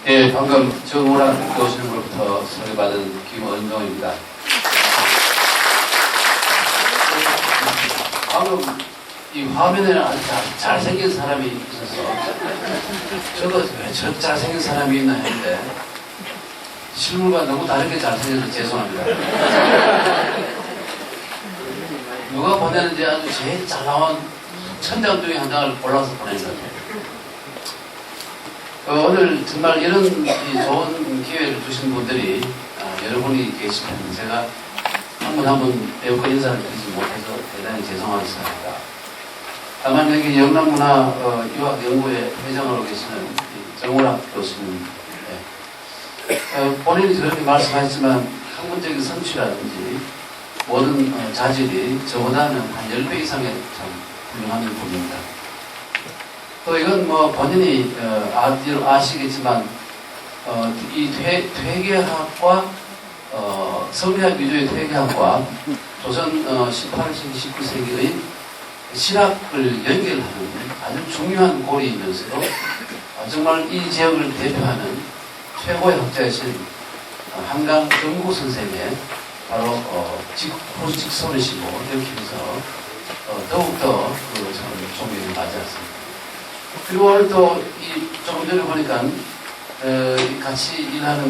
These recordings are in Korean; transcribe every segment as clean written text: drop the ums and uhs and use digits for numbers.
예, 방금 정우랑 교수님으로부터 소개받은 김은동입니다. 방금 이 화면에는 아주 잘생긴 사람이 있어서 저도 왜 저 잘생긴 사람이 있나 했는데 실물과 너무 다르게 잘생겨서 죄송합니다. 누가 보내는지 아주 제일 잘 나온 천장 중에 한 장을 골라서 보낸 것 같아요. 오늘 정말 이런 좋은 기회를 주신 분들이 여러분이 계시면 제가 한 분 한 분 배우고 인사를 드리지 못해서 대단히 죄송합니다. 다만 여기 영남문화유학연구회 회장으로 계시는 정우락 교수님, 본인이 저렇게 말씀하셨지만 학문적인 성취라든지 모든 자질이 저보다는 한 10배 이상의 참 훌륭한 분입니다. 또 이건 뭐 본인이 아시겠지만 이 퇴계학과 성리학 위주의 퇴계학과 조선 18세기 19세기의 실학을 연결하는 아주 중요한 고리이면서도 정말 이 지역을 대표하는 최고의 학자이신 한강 정구 선생의 바로 직손이시고 이렇게 해서 더욱더 참 존경을 받지 않습니다. 그리고 오늘 또 조금 전에 보니까 같이 일하는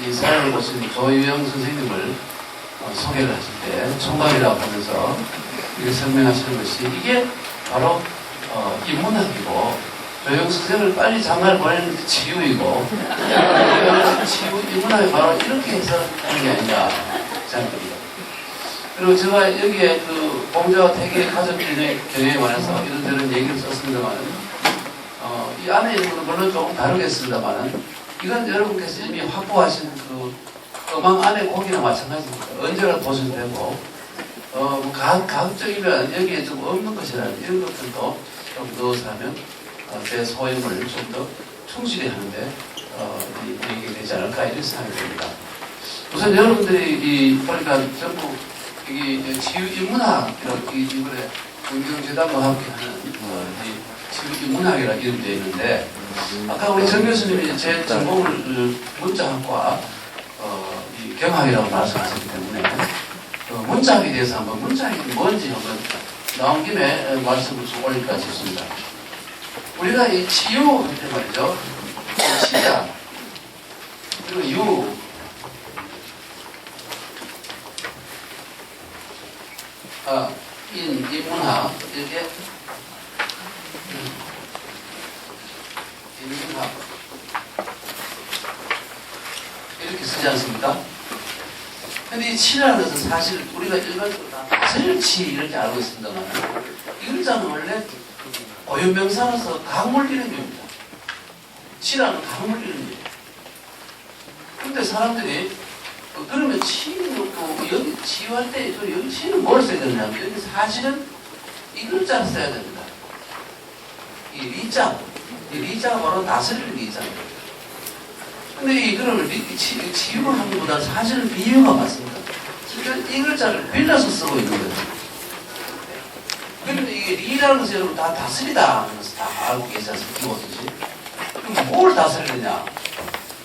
이 사회를 보신 조유영 선생님을 소개를 하실 때 총각이라고 하면서 이렇게 설명하시는 것이 이게 바로 인문학이고 조유영 선생을 빨리 장가를 보내는 게 치유이고 인문학이 바로 이렇게 해서 하는 게 아닌가 생각합니다. 그리고 제가 여기에 공자와 태계의 가족들의 경영에 관해서 이런저런 얘기를 썼습니다만 이 안에 있는 것은 물론 조금 다르겠습니다만 이건 여러분께서 이미 확보하신 음악 안에 곡이나 마찬가지입니다. 언제나 보셔도 되고 가급적이면 여기에 좀 없는 것이라는 이런 것들도 좀 넣어서 하면 제 소임을 좀 더 충실히 하는데 이익이 되지 않을까 이런 생각이 듭니다. 우선 여러분들이 보니까 전부 이게 치유인문학이라고 이번에 문경재단과 함께 하는 치유인문학이라고 이름되어 있는데 아까 우리 정 교수님이 제 전공을 문자학과 경학이라고 말씀하셨기 때문에 문자학에 대해서 한번 문자학이 뭔지 한번 나온 김에 말씀을 좀 올릴까 싶습니다. 우리가 이 치유할 때 말이죠. 치자 그리고 유 인문학 이렇게 인문학 이렇게 쓰지 않습니까? 근데 이 치라는 것은 사실 우리가 일반적으로 다 다슬치 이렇게 알고 있습니다만 이 글자는 원래 고유명사로서 강물 이름입니다. 치라는 강물 이름이에요. 근데 사람들이 그러면 치는 여기 치유할 때 여기 치는 뭘 써야 되냐면 여기 사실은 이 글자를 써야 됩니다. 이 리자가 바로 다스리는 리자입니다. 근데 그러면 치유를 하는 것보다 사실은 비유가 맞습니다. 그러니까 이 글자를 빌려서 쓰고 있는 거예요. 그런데 이게 리라는 것이 여러분 다 다스리다 하는 것을 다 알고 계시지 않습니까? 기본이지. 그럼 뭘 다스리느냐?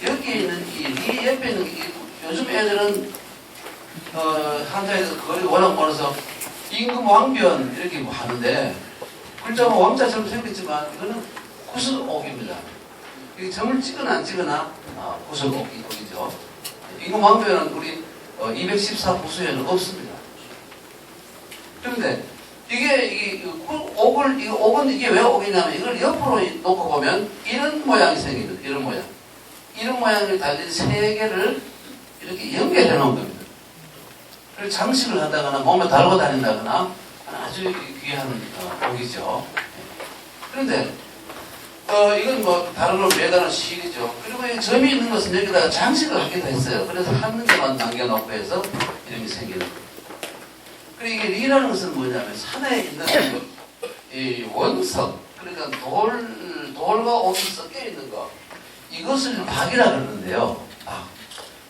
여기에 있는 이 리 옆에 있는 요즘 애들은 한자에서 그걸 워낙 멀어서 임금 왕변 이렇게 하는데 글자가 왕자처럼 생겼지만 이거는 구슬옥입니다. 이게 점을 찍거나 안 찍거나 구슬옥이죠. 임금 왕변은 우리 214 부수에는 없습니다. 그런데 이게 옥은 이게 왜 옥이냐면 이걸 옆으로 놓고 보면 이런 모양이 생깁니다. 이런 모양. 이런 모양을 달린 세 개를 이렇게 연결해 놓은 겁니다. 그리고 장식을 한다거나 몸에 달고 다닌다거나 아주 귀한 옥이죠. 그런데 이건 뭐 다른 걸 매다는 실이죠. 그리고 이 점이 있는 것은 여기다가 장식을 하기도 했어요. 그래서 한 개만 남겨놓고 해서 이름이 생기는 거예요. 그리고 이게 리라는 것은 뭐냐면 산에 있는 이 원석, 그러니까 돌과 옥이 섞여 있는 거, 이것을 박이라 그러는데요.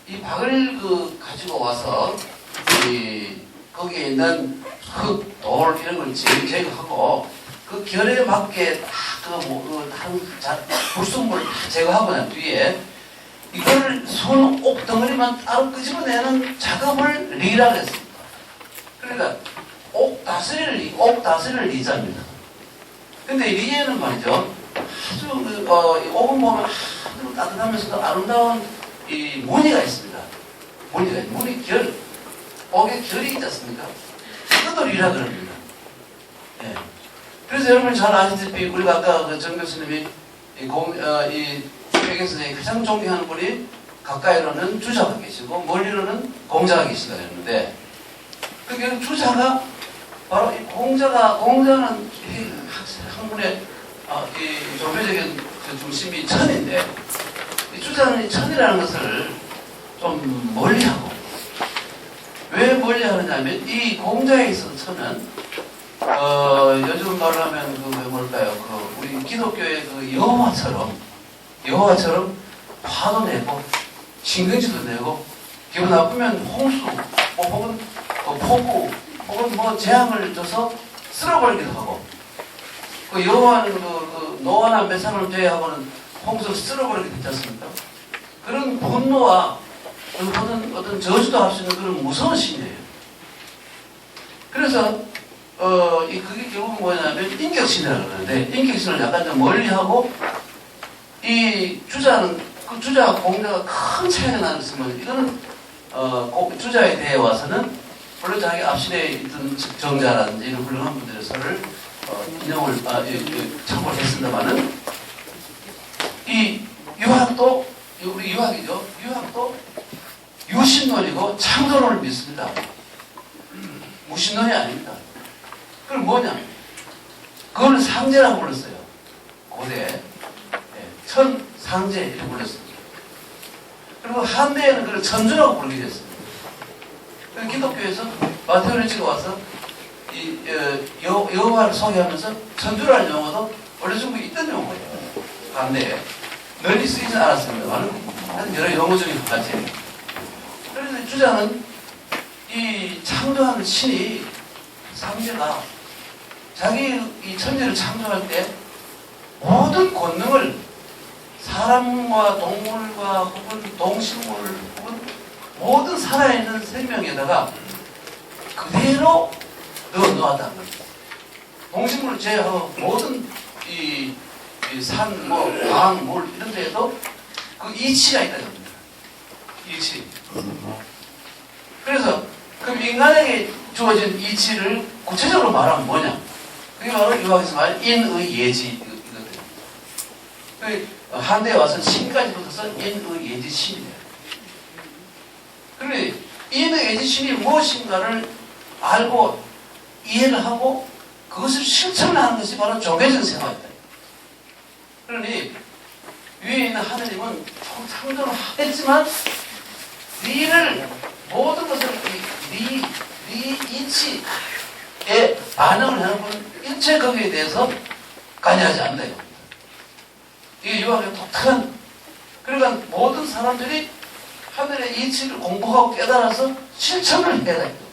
이 박을 가지고 와서 거기에 있는 흙, 돌 이런 걸 제거하고 그 결에 맞게 딱 불순물을 제거하고 난 뒤에 이걸 손 옥덩어리만 따로 끄집어내는 작업을 리라고 했습니다. 그러니까 옥 다스릴 리자입니다. 근데 리에는 말이죠. 아주 옥은 보면 아주 따뜻하면서도 아름다운 이 무늬가 있습니다. 무늬 결, 옥의 결이 있지 않습니까? 그것도 리라 그럽니다. 예. 그래서 여러분 잘 아시다시피 우리가 아까 정 교수님이 이 회계 선생님이 가장 존경하는 분이 가까이로는 주자가 계시고 멀리로는 공자가 계시다 했는데 그 주자가 바로 이 공자는 학문의 이 종교적인 중심이 천인데 이 주자는 이 천이라는 것을 좀 멀리하고 왜 멀리하느냐면 이 공자에 있어서 천은 요즘 말로 하면 뭘까요? 우리 기독교의 여호와처럼 화도 내고 신경질도 내고 기분 나쁘면 홍수 혹은 폭우 혹은 재앙을 줘서 쓸어버리기도 하고 여호와는 노아나 메사를 제외하고는 홍수를 쓸어버리게 됐지 않습니까? 그런 분노와 어떤 저주도 할 수 있는 그런 무서운 신이에요. 그래서 그게 결국은 뭐냐면 인격신이라고 그러는데 인격신을 약간 좀 멀리하고 이 주자는 그 주자와 공자가 큰 차이가 나는 것은 뭐냐 이거는 주자에 대해 와서는 물론 자기 앞실에 있던 정자라든지 이런 훌륭한 분들의 설을 인용을 참고를 했습니다만은 이 유학도 우리 유학이죠. 유학도 유신론이고 창조론을 믿습니다. 무신론이 아닙니다. 그럼 뭐냐? 그걸 상제라고 불렀어요. 고대에. 천상제 이렇게 불렀습니다. 그리고 한대에는 그걸 천주라고 부르게 됐습니다. 기독교에서 마테오를 찍어와서 이 여호와를 소개하면서 천주라는 용어도 원래 중국에 있던 용어예요. 한대에. 널리 쓰이지 않았습니다만 여러 용어 중에 한 가지예요. 그래서 주장은 이 창조하는 신이 상제가 자기 이 천지를 창조할 때 모든 권능을 사람과 동물과 혹은 동식물 혹은 모든 살아있는 생명에다가 그대로 넣어놨다는 겁니다. 동식물을 제외하고 모든 이 산, 강, 물 이런 데에도 그 이치가 있다는 겁니다. 이치. 그래서 그럼 인간에게 주어진 이치를 구체적으로 말하면 뭐냐? 그게 바로 유학에서 말하는 인의 예지 이거거든요. 한대에 와서 신까지 붙어서 인의 예지 신이에요. 그런데 인의 예지 신이 무엇인가를 알고 이해를 하고 그것을 실천하는 것이 바로 종교적 생활이다. 그러니 위에 있는 하느님은 창조를 하겠지만 니를 모든 것을 니 이치에 반응을 하는 건 일체 거기에 대해서 관여하지 않는다 이겁니다. 이게 유학의 독특한 그러니까 모든 사람들이 하늘의 이치를 공부하고 깨달아서 실천을 해야 됩니다.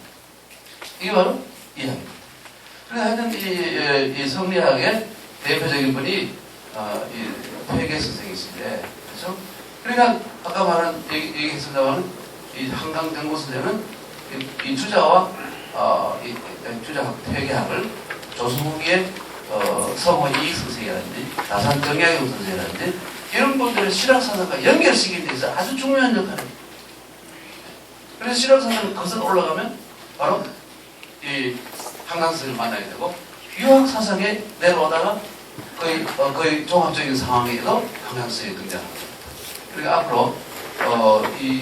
이게 바로 이해입니다. 그래서 하여튼 이 성리학의 대표적인 분이 이 회계 선생이신데 그렇죠? 그러니까 아까 말한 얘기했습니다만 이 한강정보 선생은 이 주자와 이 주자 회계학을 조선후기의 서모 이익 선생이라든지 나산 정약용 선생이라든지 이런 분들의 실학사상과 연결시키는 데 있어서 아주 중요한 역할을 합니다. 그래서 실학사상을 거슬러 올라가면 바로 이 한강 선생을 만나게 되고 유학사상에 내려오다가 거의 종합적인 상황에도 한강 선생이 등장합니다. 그러니까 앞으로 이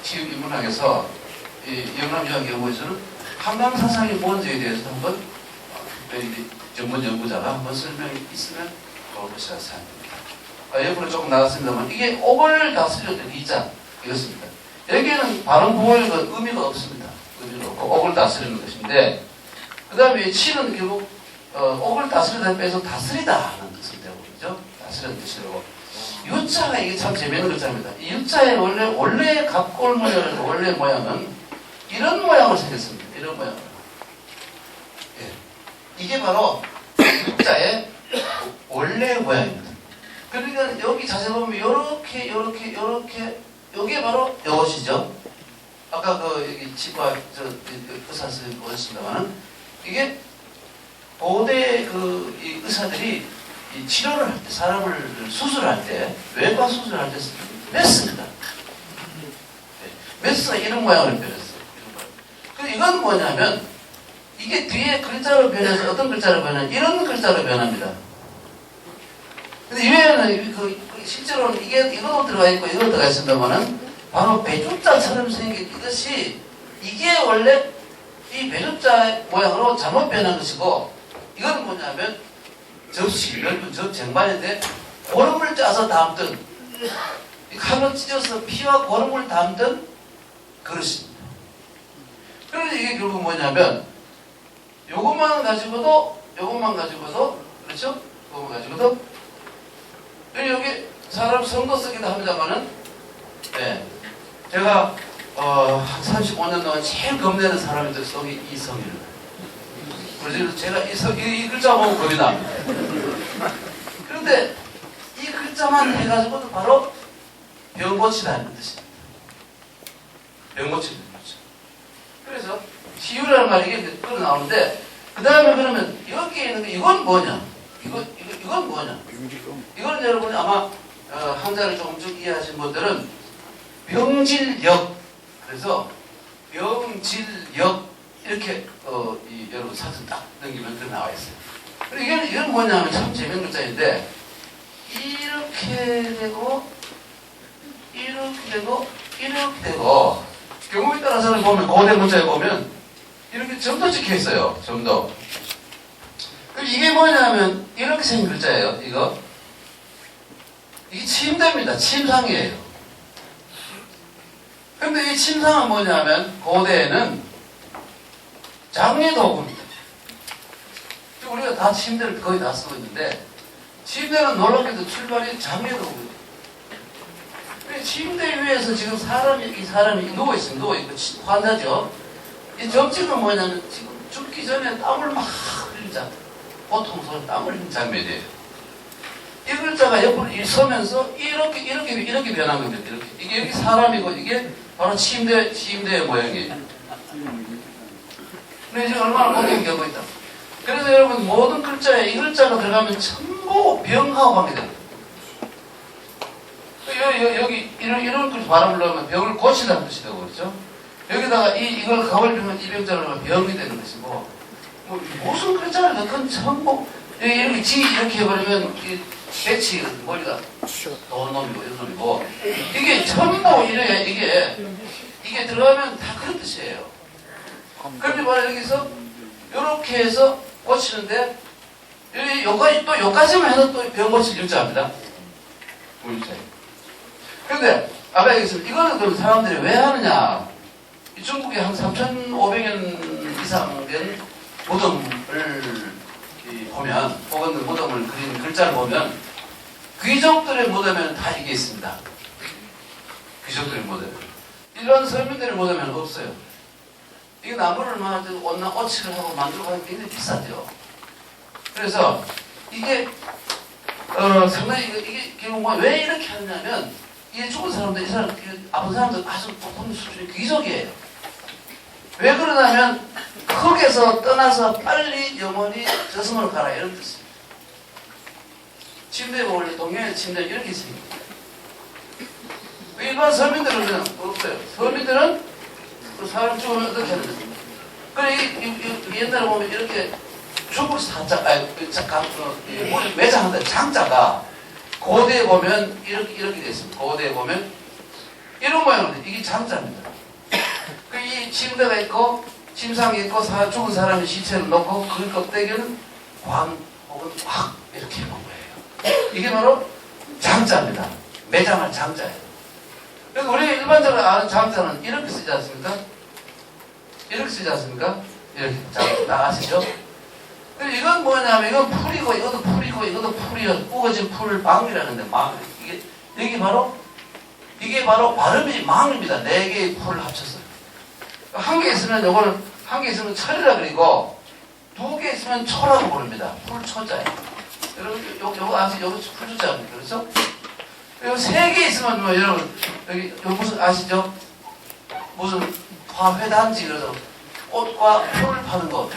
TU 인문학에서 이 영남유학 연구에서는 한강 사상이 뭔지에 대해서 한번 전문 연구자가 한번 설명이 있으면 좋을 것이라 생각합니다. 옆으로 조금 나갔습니다만 이게 옥을 다스려는 이자 이렇습니다. 여기에는 발음 구호의 의미가 없습니다. 의미가 없고 옥을 다스리는 것인데 그 다음에 치는 결국 옥을 다스리다 빼서 다스리다 하는 뜻을 되고 그죠? 다스리는 뜻이라고. 유자가 이게 참 재미있는 글자입니다. 이 유자의 원래 갑골 모양의 원래 모양은 이런 모양으로 생겼습니다. 이런 모양으로. 예. 이게 바로 유자의 원래 모양입니다. 그러니까 여기 자세히 보면 요렇게 요게 바로 요것이죠. 아까 그 여기 치과 의사 선생님 보셨습니다만은 이게 고대 이 의사들이 이 치료를 할 때 사람을 수술할 때 외과 수술할 때 메스입니다. 메스가 이런 모양을 변했어요. 그리고 이건 뭐냐면 이게 뒤에 글자로 변해서 어떤 글자로 변하냐 이런 글자로 변합니다. 근데 이외에는 실제로는 이것도 들어가 있고 이것도 들어가 있습니다만은 바로 배숫자처럼 생긴 이것이 이게 원래 이 배숫자 모양으로 잘못 변한 것이고 이건 뭐냐면 접시, 넓은 접 쟁반인데 고름을 짜서 담든 칼로 찢어서 피와 고름을 담든 그릇입니다. 그래서 이게 결국 뭐냐면 요것만 가지고도 그렇죠? 요것만 가지고도 여기 사람 성도 쓰기도 합니다만은 네, 제가 한 35년 동안 제일 겁내는 사람이 속이 이성입니다. 그래서 제가 이 글자 보면 겁이 납니다. 그런데 이 글자만 해가지고도 바로 병 고치다는 뜻입니다. 병 고치는 거죠. 그래서 치유라는 말이 이게 끌어 나오는데 그 다음에 그러면 여기에 있는 게 이건 뭐냐? 이건 뭐냐? 이건 여러분이 아마 한자를 조금씩 이해하신 분들은 병질역 그래서 병질역 이렇게 여러분 사진 딱 넘기면 그 나와 있어요. 그리고 이건 뭐냐면 참 재밌는 글자인데 이렇게 되고 경우에 따라서는 보면 고대 문자에 보면 이렇게 점도 찍혀 있어요. 점도. 이게 뭐냐면 이렇게 생긴 글자예요. 이게 침대입니다. 침상이에요. 근데 이 침상은 뭐냐면 고대에는 장례도구입니다. 우리가 다 침대를 거의 다 쓰고 있는데 침대는 놀랍게도 출발이 장례도구예요. 침대 위에서 지금 이 사람이 누워있고 환자죠. 이 점찍은 뭐냐면 지금 죽기 전에 땀을 막 흘린 자 고통스러운 땀을 흘린 장면이에요. 이 글자가 옆으로 서면서 이렇게 변한 겁니다. 이게 여기 사람이고 이게 바로 침대의 모양이에요. 근데 지금 얼마나 고통이 겪고 있다. 그래서 여러분 모든 글자에 이 글자가 들어가면 전부 병하고 관계됩니다. 여기 이런 글 발음을 넣으면 병을 고치다는 뜻이 되고 그렇죠? 여기다가 이걸 가을 병은 이 병자를 넣으면 병이 되는 것이고 무슨 글자를 넣건 전부 이렇게 이렇게 해버리면 배치 머리가 좋은 놈이고 이런 놈이고 이게 전부 이게 들어가면 다 그런 뜻이에요. 그런데 바로 여기서 이렇게 해서 고치는데 요까지만 해서 또 병 고칠 일자입니다. 그런데 아까 얘기했습니다. 이거는 그럼 사람들이 왜 하느냐? 중국에 한 3,500년 이상 된 무덤을 보면 혹은 무덤을 그린 글자를 보면 귀족들의 무덤에는 다 이게 있습니다. 귀족들의 무덤. 일반 서민들의 무덤에는 없어요. 이게 나무를 오칠을 하고 만들고 하는 게 굉장히 비싸죠. 그래서 이게 상당히 이게 결국 왜 이렇게 하느냐면 이게 죽은 사람들, 아픈 사람들 아주 높은 수준의 귀족이에요. 왜 그러냐면 흙에서 떠나서 빨리 영원히 저승으로 가라 이런 뜻입니다. 침대에 원래 동양의 침대는 이렇게 있습니다. 일반 서민들은 그냥 없어요. 서민들은 사람 죽으면 어떻게 하는 거죠? 그래 옛날에 보면 이렇게 죽을 머리 매장한다 장자가 고대에 보면 이렇게 되어 있습니다. 고대에 보면 이런 모양인데 이게 장자입니다. 이 침대가 있고 침상이 있고 죽은 사람의 시체를 놓고 그 껍데기는 광 혹은 확 이렇게 해놓은 거예요. 이게 바로 장자입니다. 매장할 장자예요. 그래서 우리 일반적으로 아는 장자는 이렇게 쓰지 않습니까? 이렇게 쓰지 않습니까? 이렇게 장자 아시죠? 이건 뭐냐면 이건 풀이고 이것도 풀이고 이것도 풀이요. 우거진 풀 망이라는데 망. 이게 바로 발음이 망입니다. 4개의 풀을 합쳤어요. 한 개 있으면 이걸 한 개 있으면 철이라 그리고 2개 있으면 초라고 부릅니다. 풀초자예요. 여러분, 요거 아직 여기 풀주자입니다. 그렇죠? 그리고 3개 있으면 뭐 여러분, 여기 무슨 아시죠? 무슨 화훼단지, 그래서 꽃과 표를 파는 것.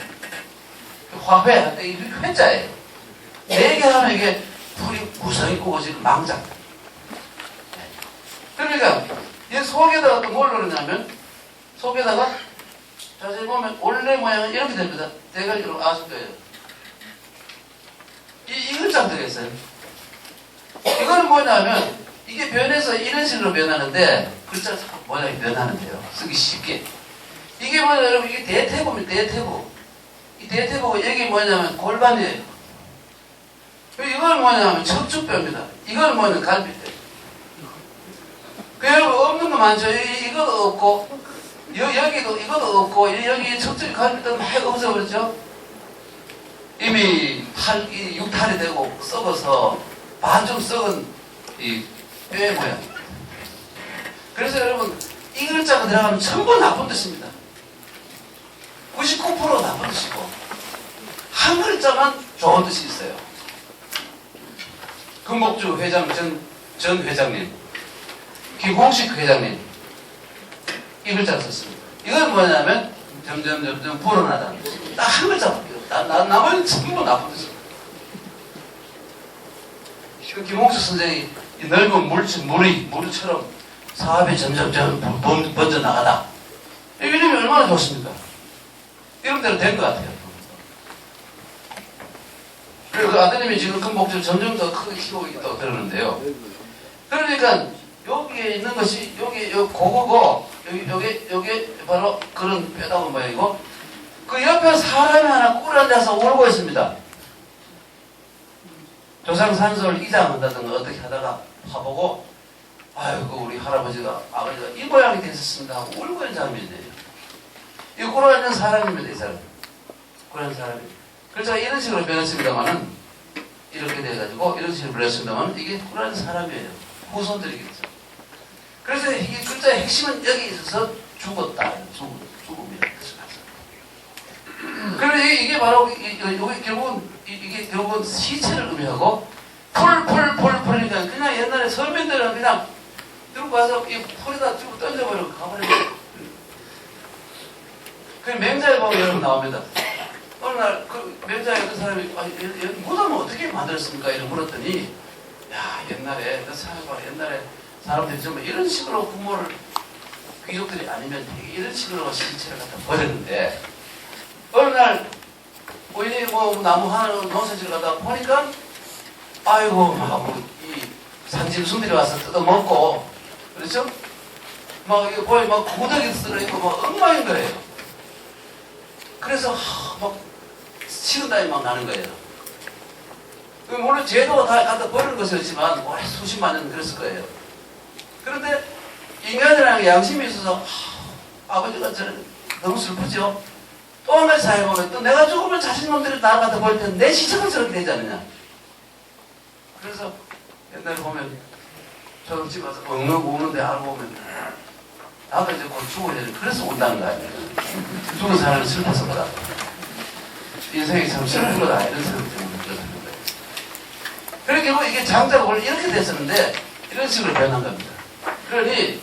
화훼, 이 회자예요. 4개 하면 이게 풀이 구성이 꾸어지는 망작. 그러니까, 이 속에다가 또 뭘 넣느냐면, 속에다가 자세히 보면 원래 모양은 이렇게 됩니다. 대가리로 아실 거예요. 이 글자 들어있어요. 이거는 뭐냐면 이게 변해서 이런 식으로 변하는데 글자 모양이 변하는데요. 쓰기 쉽게. 이게 뭐냐 여러분 이게 대퇴부입니다. 대퇴부. 이 대퇴부가 여기 뭐냐면 골반이에요. 이건 뭐냐면 척추뼈입니다. 이건 뭐냐면 갈비뼈. 그 여러분 없는 거 많죠. 이것도 없고 여기도 이것도 없고 여기 척추 갈비뼈 많이 없어버렸죠. 이미 육탈이 되고 썩어서 반쯤 썩은 이 뼈의 모양. 그래서 여러분 이 글자가 들어가면 전부 나쁜 뜻입니다. 99% 나쁜 뜻이고 한 글자만 좋은 뜻이 있어요. 금복주 회장 전 회장님, 김홍식 회장님 이 글자를 썼습니다. 이건 뭐냐면 점점 불어나다. 딱 한 글자밖에 없다. 나머지는 전부 나쁜 뜻입니다. 김홍식 선생이 이 넓은 물처럼 사업이 점점 번져나가다. 이 이름이 얼마나 좋습니까? 이런 대로 된 것 같아요. 그리고 그 아드님이 지금 큰 목줄 점점 더 크게 키우고 있다고 들었는데요. 그러니까 여기에 있는 것이 여기 고거고 여기 바로 그런 뼈다운 모양이고 그 옆에 사람이 하나 꿇어앉아서 울고 있습니다. 조상산소를 이장한다든가 어떻게 하다가 봐보고 아이고 우리 할아버지가 아버지가 이 모양이 됐었습니다 하고 울고 있는 사람이네요. 이 꿇어앉은 사람입니다. 이 사람 꿇어앉은 사람이. 글자가 이런 식으로 변했습니다만은 이렇게 돼가지고 이런 식으로 변했습니다만 이게 꿇어앉은 사람이에요. 후손들이겠죠. 그래서 이 글자의 핵심은 여기 있어서 죽었다. 죽음이라는 뜻을 가져. 그래서 이게 바로 여기 결국은 시체를 의미하고 풀이니까 그냥 옛날에 서민들은 그냥 들고 가서 이 풀에다 들고 던져버리고 가버려요. 그 맹자에 보면 여러분 나옵니다. 어느 날 그 맹자에 어떤 사람이 무덤을 어떻게 만들었습니까? 이렇게 물었더니 야 옛날에 너 생각해봐 옛날에 사람들이 전부 이런 식으로 부모를 귀족들이 아니면 되게 이런 식으로 시체를 갖다 버렸는데 어느 날 우연히 뭐 나무 하나 농사지를 갖다 보니까 아이고 막 이 산짐승들이 와서 뜯어먹고 그렇죠? 막 이거 보여 막 구더기 쓰러있고 막 엉망인 거예요. 그래서 막 식은땀이 막 나는 거예요. 물론 제도가 다 갖다 버리는 것이었지만 오래 수십만 년 그랬을 거예요. 그런데 인간이라는 게 양심이 있어서 아버지가 저는 너무 슬프죠. 또 한 가지 생각해보면 또 내가 죽으면 자신놈들이 나를 갖다 버릴 때는 내 시체가 저렇게 되지 않느냐. 그래서 옛날에 보면 저도 집 와서 우는데 알고 보면 나도 이제 곧 죽어야 되는 그래서 온다는 거 아니에요. 죽은 사람은 슬퍼서 보다 인생이 참 슬프다 이런 생각이 때문에 그렇다는 거예요. 그러니까 결국 이게 장자가 원래 이렇게 됐었는데 이런 식으로 변한 겁니다. 그러니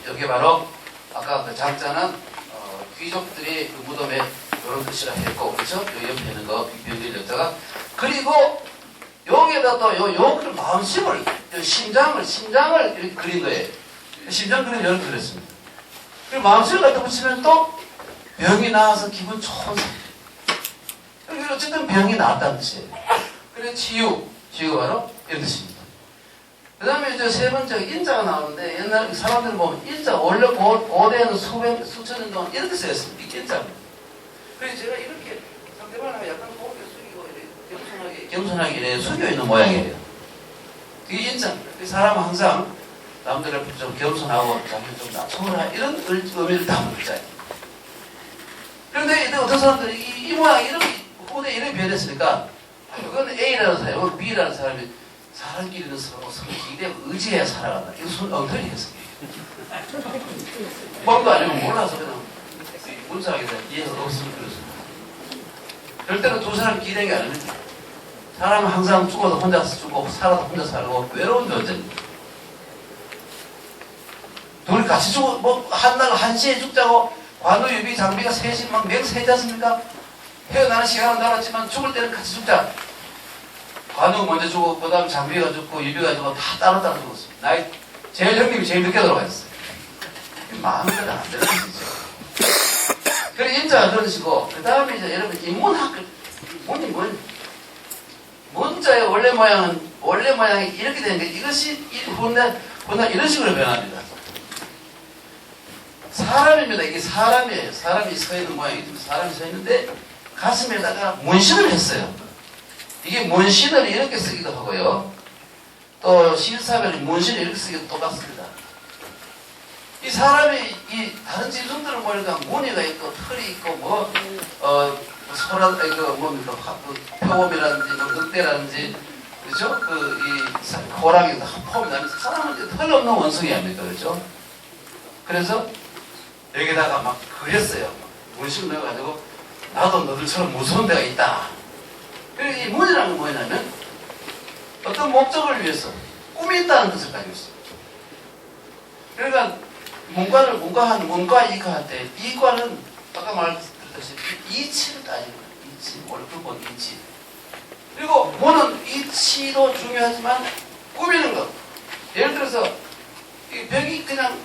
여기 바로 아까 그 장자는 귀족들이 그 무덤에 이런 뜻이라 했고 그렇죠? 요 옆에 있는 거 병길 여자가 그리고 여기에다 또 요 마음심을 심장을 이렇게 그린 거예요. 심장 그림 이렇게 그렸습니다. 그리고 마음심을 갖다 붙이면 또 병이 나와서 기분 좋은 사람. 어쨌든 병이 나았다는 뜻이에요. 그래서 치유가 바로 이런 뜻입니다. 그 다음에 이제 세 번째 인자가 나오는데 옛날 사람들 보면 인자 원래 고대에는 수천 년 동안 이렇게 쓰였습니다. 이게 인자입니다. 그래서 제가 이렇게 상대방을 약간 고개 숙이고 겸손하게 이렇게 숙여 있는 모양이에요. 이게 인자입니다. 사람은 항상 남들 앞에 좀 겸손하고 자기를 좀 낮춰라 이런 의미를 담은 글자예요. 그런데 어떤 사람들이 이 모양이 이렇게 고대에 이렇게 변했으니까 이건 A라는 사람, 이건 B라는 사람이 사람끼리는 서로 기대고 의지해야 살아간다. 이거 손 엉터리 해석이에요. 뭔도 아니고 몰라서 그냥 문자하게 된 이해가 없으면 그렇습니다. 절대로 두 사람 기대는 게 아닙니다. 사람은 항상 죽어도 혼자 죽고 살아도 혼자 살고 외로운 존재입니다. 둘이 같이 죽어 뭐 한날 1시에 죽자고 관우 유비 장비가 셋이 막 맹세하지 않습니까? 태어나는 시간은 달랐지만 죽을 때는 같이 죽자. 관우가 먼저 죽고 그 다음 장비가 죽고 유비가 죽고 다 따로따로 죽었습니다. 나이 제일 형님이 제일 늦게 돌아가셨어요. 마음대로 안 되는 거죠. 그래 인자가 그런 식이고 그 다음에 이제 여러분 인문학 인문이 뭔 문자의 원래 모양이 이렇게 되는 게 이것이 훗날 이런 식으로 변합니다. 사람입니다. 이게 사람이에요. 사람이 서 있는 모양이 사람이 서 있는데 가슴에다가 문신을 했어요. 이게 문신을 이렇게 쓰기도 하고요. 또 실사별이 문신을 이렇게 쓰기도 똑같습니다. 이 사람이 이 다른 짐승들은 보니까 무늬가 있고 털이 있고 소라 뭡니까 표범이라든지 늑대라든지 그렇죠? 이 호랑이 폼이 나면서 사람은 털 없는 원숭이 아닙니까 그렇죠? 그래서 여기다가 막 그렸어요. 문신을 넣어가지고 나도 너들처럼 무서운 데가 있다. 그리고 이 문이라는 건 뭐냐면 어떤 목적을 위해서 꿈이 있다는 뜻을 가지고 있어요. 그러니까 문과 이과할 때 이과는 아까 말했듯이 이치를 따지는 거예요. 이치, 얼굴본 이치. 그리고 문은 이치도 중요하지만 꾸미는 것. 예를 들어서 이 벽이 그냥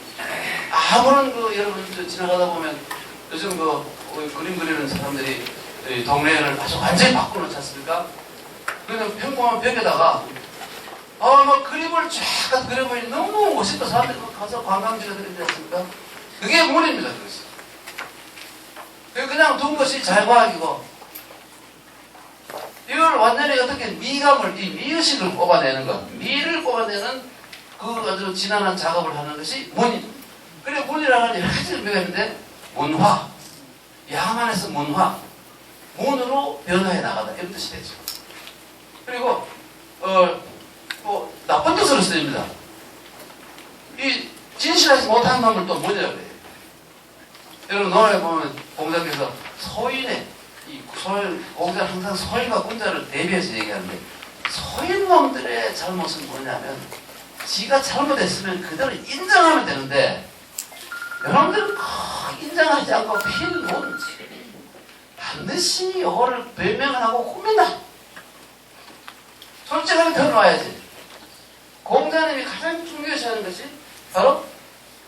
아무런 여러분 지나가다 보면 요즘 그림 그리는 사람들이 동네를 아주 완전히 바꿔놓지 않습니까? 그냥 평범한 벽에다가 막 그림을 쫙 그려보니 너무 멋있다. 사람들이 가서 관광지가 그리지 않습니까? 그게 문입니다. 그것이. 그냥 둔 것이 잘과학이고 이걸 완전히 어떻게 미감을 이 미의식을 뽑아내는 것, 미를 뽑아내는 그 아주 지난한 작업을 하는 것이 문입니다. 그래 문이라는 여러 가지 의미가 있는데 문화, 양안에서 문화, 문으로 변화해 나가다 이런 뜻이 되죠. 그리고 나쁜 뜻으로 쓰입니다. 이 진실하지 못한 놈을 또 문이라고 해요. 여러분 노래에 보면 공자께서 공자는 항상 소인과 군자를 대비해서 얘기하는데 소인 놈들의 잘못은 뭐냐면 지가 잘못했으면 그대로 인정하면 되는데 여러분들은 인정하지 않고 필문 반드시 이거를 변명을 하고 꾸민다. 솔직하게 드러나야지. 공자님이 가장 중요시 하는 것이 바로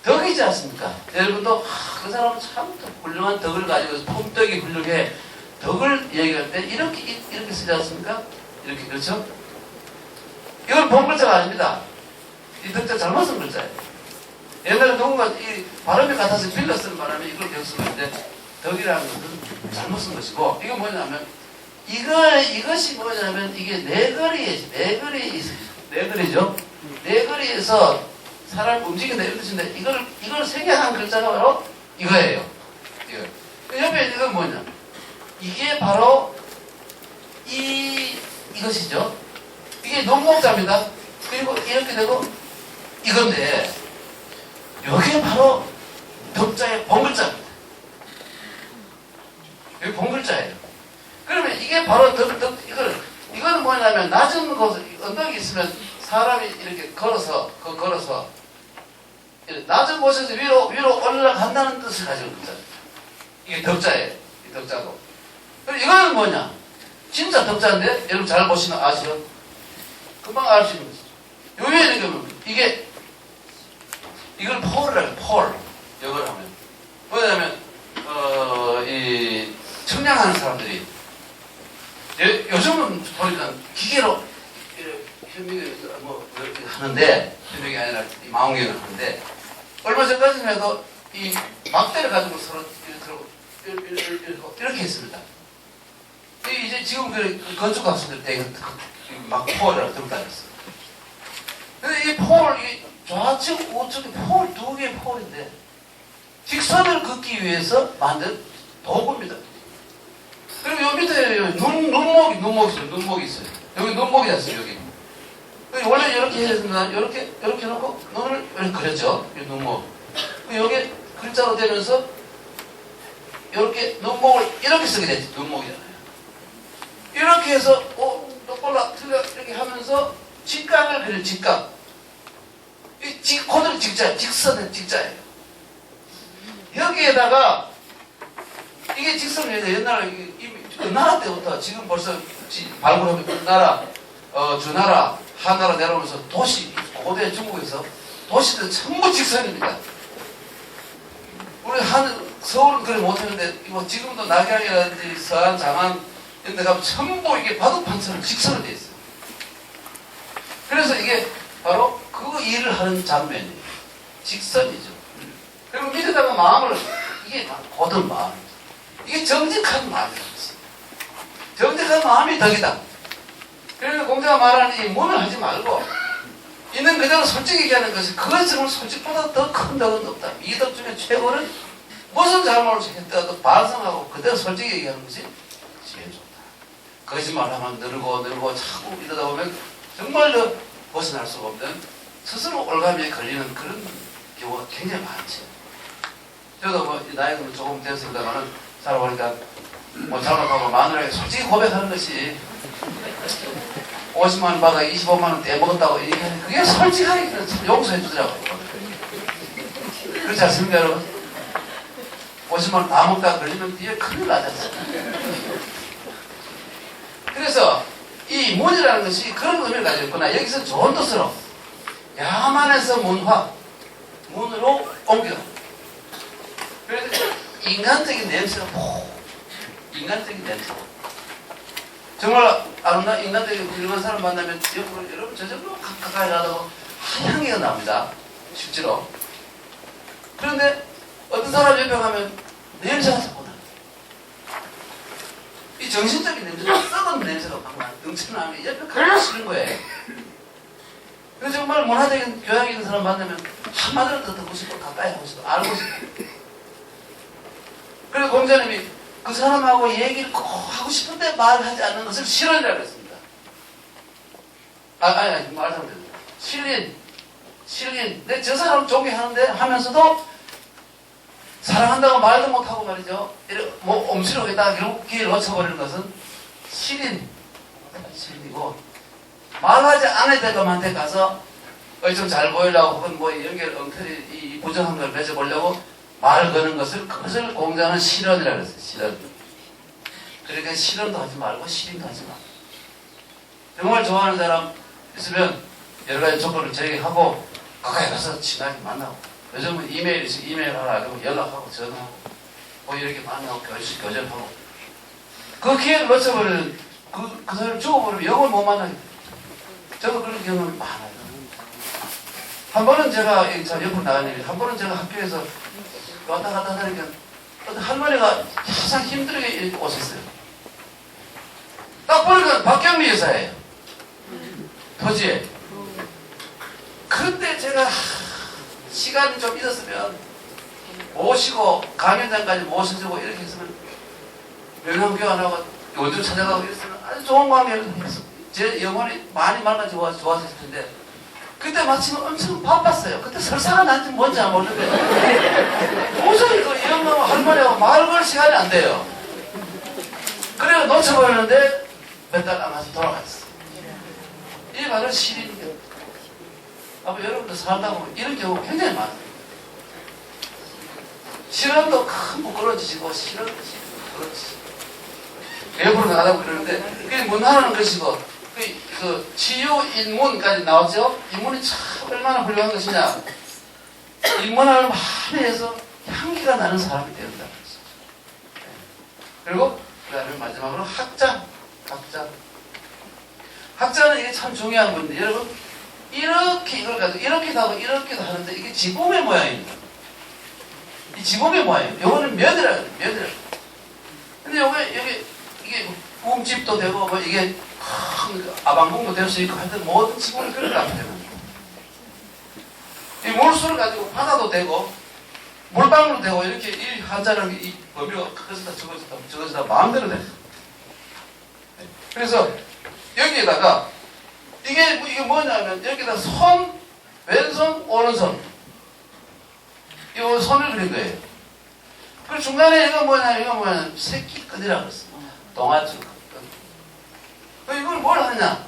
덕이지 않습니까? 여러분도 그 사람은 참 훌륭한 덕을 가지고 품덕이 훌륭해. 덕을 얘기할 때 이렇게 쓰지 않습니까? 이렇게 그렇죠? 이건 본 글자가 아닙니다. 이 덕자 잘못 쓴 글자예요. 옛날에 누군가 이 발음이 같아서 빌려 쓴 바람에 이걸 계속 쓰는데 덕이라는 것은 잘못 쓴 것이고 이건 뭐냐면 이것이 뭐냐면 이게 네거리죠. 네거리에서 사람을 움직인다 이런 뜻인데 이걸 생략한 글자가 바로 이거예요. 옆에 이건 뭐냐? 이게 바로 이것이죠. 이게 논목자입니다. 그리고 이렇게 되고 이건데 이게 바로 덕자의 본글자입니다. 이게 본글자예요. 그러면 이게 바로 이거는 뭐냐면 낮은 곳 언덕이 있으면 사람이 이렇게 걸어서 낮은 곳에서 위로 올라간다는 뜻을 가지고 있는 거잖아요. 이게 덕자예요. 이 덕자고. 그럼 이거는 뭐냐? 진짜 덕자인데 여러분 잘 보시면 아시죠? 금방 알 수 있는 거죠. 요 위에는 그러면 이걸 폴이라고 해요. 폴. 이걸 하면 뭐냐면 이 청량하는 사람들이 요즘은 보니까 기계로 현미경을 이렇게 하는데 현미경이 아니라 망원경을 하는데 얼마 전까지는 해도 이 막대를 가지고 서로 이렇게 했습니다. 이제 지금 그 건축 학생들 때 막 폴이라고 들고 다녔어요. 근데 이 좌측 우측에 폴 2개의 폴인데 직선을 긋기 위해서 만든 도구입니다. 그리고 여기 밑에 눈목이 있어요. 여기 눈목이 있어요. 여기. 원래 이렇게 했습니다. 이렇게 해놓고 눈을 이렇게 그렸죠. 이 눈목. 여기 글자로 되면서 이렇게 눈목을 이렇게 쓰게 됐지. 눈목이잖아요. 이렇게 해서 똑바로 그러면서 직각을 그릴 직각. 고들 직자, 직선의 직자예요. 여기에다가 이게 직선인데 옛날에 은나라 때부터 지금 벌써 발굴하면 은나라, 주나라, 한나라 내려오면서 도시, 고대 중국에서 도시들 전부 직선입니다. 우리 서울은 그래 못했는데 뭐 지금도 낙양이라든지 서안, 장안 이런 데 가면 전부 이게 바둑판처럼 직선으로 되어 있어요. 그래서 이게 바로 그 일을 하는 장면이에요. 직선이죠. 그리고 밑에다가 마음을, 이게 고든 마음이죠. 이게 정직한 마음이죠. 정직한 마음이 덕이다. 그래서 공자가 말하는 이 문을 하지 말고 있는 그대로 솔직히 얘기하는 것이 그것은 솔직보다 더 큰 덕은 없다. 이 덕 중에 최고는 무슨 잘못을 했더라도 반성하고 그대로 솔직히 얘기하는 것이 제일 좋다. 거짓말하면 늘고 자꾸 이러다 보면 정말로 벗어날 수가 없는 스스로 올가미에 걸리는 그런 경우가 굉장히 많죠. 저도 뭐 나이가 조금 됐습니다만은 살아보니까 뭐 잘못하고 마누라에게 솔직히 고백하는 것이 50만 원 받아 25만 원 떼먹었다고 얘기하는 그게 솔직하게 용서해 주더라고요. 그렇지 않습니까 여러분? 50만 원 다 먹다가 걸리면 뒤에 큰일 나지 않습니까? 그래서 이 문이라는 것이 그런 의미를 가지고 있구나. 여기서 좋은 뜻으로 야만에서 문으로 옮겨. 그래서 인간적인 냄새가 인간적인 냄새. 정말 아름다운 인간적인 훌륭한 사람 만나면 여러분 저 정도 가까이 가다가 향기가 납니다. 실제로. 그런데 어떤 사람 옆에 가면 냄새가 자꾸 나. 이 정신적인 냄새가 썩은 냄새가 막 넘쳐나면 옆에 가기 싫은 거예요. 그래서 정말 문화적인 교양이 있는 사람 만나면 한마디로 더 듣고 싶고 가까이 하고 싶고 알고 싶고. 그래서 공자님이 그 사람하고 얘기를 꼭 하고 싶은데 말을 하지 않는 것을 실언이라고 했습니다. 아니 말하면 됩니다. 실린. 내 저 사람 존경하는데 하면서도 사랑한다고 말도 못하고 말이죠. 뭐 엄지로겠다 결국 기회를 놓쳐버리는 것은 실인이고 말하지 않을 때만한테 가서 좀 잘 보이려고 혹은 뭐 연결 엉터리 이 부정한 걸 맺어보려고 말을 거는 그것을 공자는 실언이라고 했어요. 실언. 그러니까 실언도 하지 말고 실인도 하지 마. 정말 좋아하는 사람 있으면 여러 가지 조건을 제기하고 가까이 가서 친하게 만나고 요즘은 이메일 하라 그러고 연락하고 전화하고 뭐 이렇게 만나고 교전하고 그 기회를 놓쳐버리면 그 사람을 죽어버리면 영원히 못 만나요. 저도 그런 경험이 많아요. 한 번은 제가 옆으로 나가는 한 번은 제가 학교에서 왔다 갔다 하니까 어떤 할머니가 항상 힘들게 이렇게 오셨어요. 딱 보니까 박경미 여사예요. 토지에. 그때 제가 시간이 좀 있었으면 모시고 강연장까지 모셔주고 이렇게 했으면 명함교환하고 요즘 찾아가고 이랬으면 아주 좋은 관계를 했어. 제 영혼이 많이 만나서 좋았을 텐데 그때 마침 엄청 바빴어요. 그때 설사가 난지 뭔지 안 모르는데 도저히 그 영하고 할머니하고 말 걸 시간이 안 돼요. 그래서 놓쳐버렸는데 몇 달 남아서 돌아갔어. 이게 바로 실인이에요. 아마 여러분들 살다 보면 이런 경우가 굉장히 많아요. 실언도 큰 부끄러워지시고 실언도 부끄러워지시고 외부로 나가고 그러는데 그게 문화라는 것이고 그 치유인문까지 나왔죠. 인문이 참 얼마나 훌륭한 것이냐. 인문을 많이 해서 향기가 나는 사람이 되었다. 그리고 그 다음에 마지막으로 학자. 학자는 이게 참 중요한 건데 여러분 이렇게 이걸 가지고 이렇게도 하고 이렇게도 하는데 이게 지붕의 모양입니다. 이 지붕의 모양이에요. 요거는 몇이라 그래요. 근데 이게 웅집도 되고 뭐 이게 아방궁도 될 수 있고 하여튼 모든 지붕을 그려가면 되는 이 물수를 가지고 바다도 되고 물방울도 되고 이렇게 이 한자는 이 범위가 커졌다 적어지다 마음대로 돼요. 그래서 여기에다가 이게 뭐냐면 여기다 손, 왼손, 오른손 이 손을 그린 거예요. 그리고 중간에 이거 뭐냐면 새끼끈이라고 그랬어요. 동아줄. 이걸 뭘 하냐?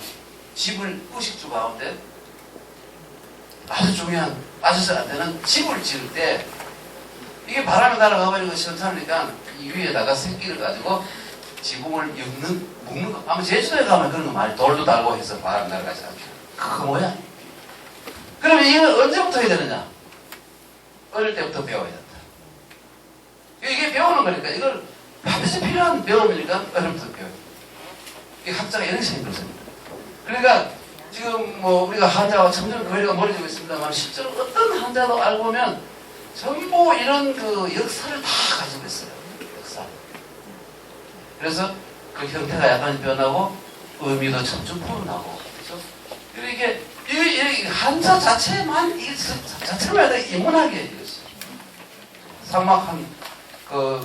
집을 의식주 가운데 아주 중요한 빠져서 안 되는 집을 지을 때 이게 바람에 날아가 버리고 시원찮으니까 이 위에다가 새끼를 가지고 지붕을 묶는 거. 아마 제주도에 가면 그런 거 많이 돌도 달고 해서 바람 날아가지 않게. 그거 뭐야? 그러면 이걸 언제부터 해야 되느냐? 어릴 때부터 배워야 된다. 이게 배우는 거니까 이걸 반드시 필요한 배움이니까 어려부터 배워요. 이게 학자가 이런 식으로 그렇습니다. 그러니까 지금 뭐 우리가 한자와 점점 거리가 멀어지고 있습니다만 실제로 어떤 한자도 알고 보면 전부 이런 그 역사를 다 가지고 있어요. 역사. 그래서 그 형태가 약간 변하고 의미도 점점 풀어나고 그렇죠? 그리고 이게 한자 자체만 이 자체만 인문학이에요. 이것이. 삭막한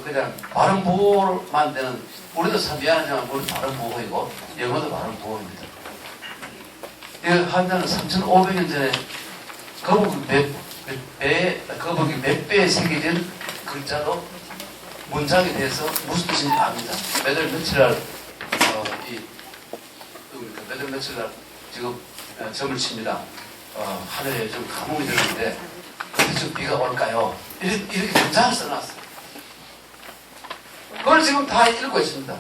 그냥 발음 보호만 되는 우리도 참 미안하지만 우리도 발음 보호이고 영어도 발음 보호입니다. 이 한자는 3,500년 전에 거북이 몇 배에 새겨진 글자로 문장에 대해서 무슨 뜻인지 압니다. 몇월 며칠날 몇월 며칠날 지금 점을 칩니다. 하늘에 좀 가뭄이 들었는데 그때 비가 올까요? 이렇게 문장을 써놨어요. 그걸 지금 다 읽고 있습니다.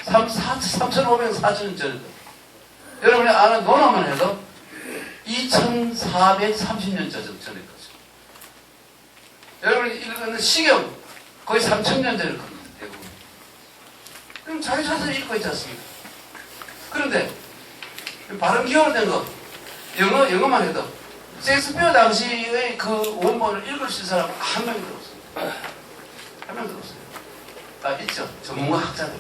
3,540년 전에 여러분이 아는 논어만 해도 2,430년 전에 거죠. 여러분이 읽는 시경 거의 3,000년 전일 겁니다. 대부분. 그럼 자기 자서 읽고 있지 않습니까? 그런데 발음 기원된 거 영어만 해도 셰익스피어 당시의 그 원본을 읽을 수 있는 사람 한 명도 없어요. 한 명도 없어요. 아, 있죠. 전문가 학자들.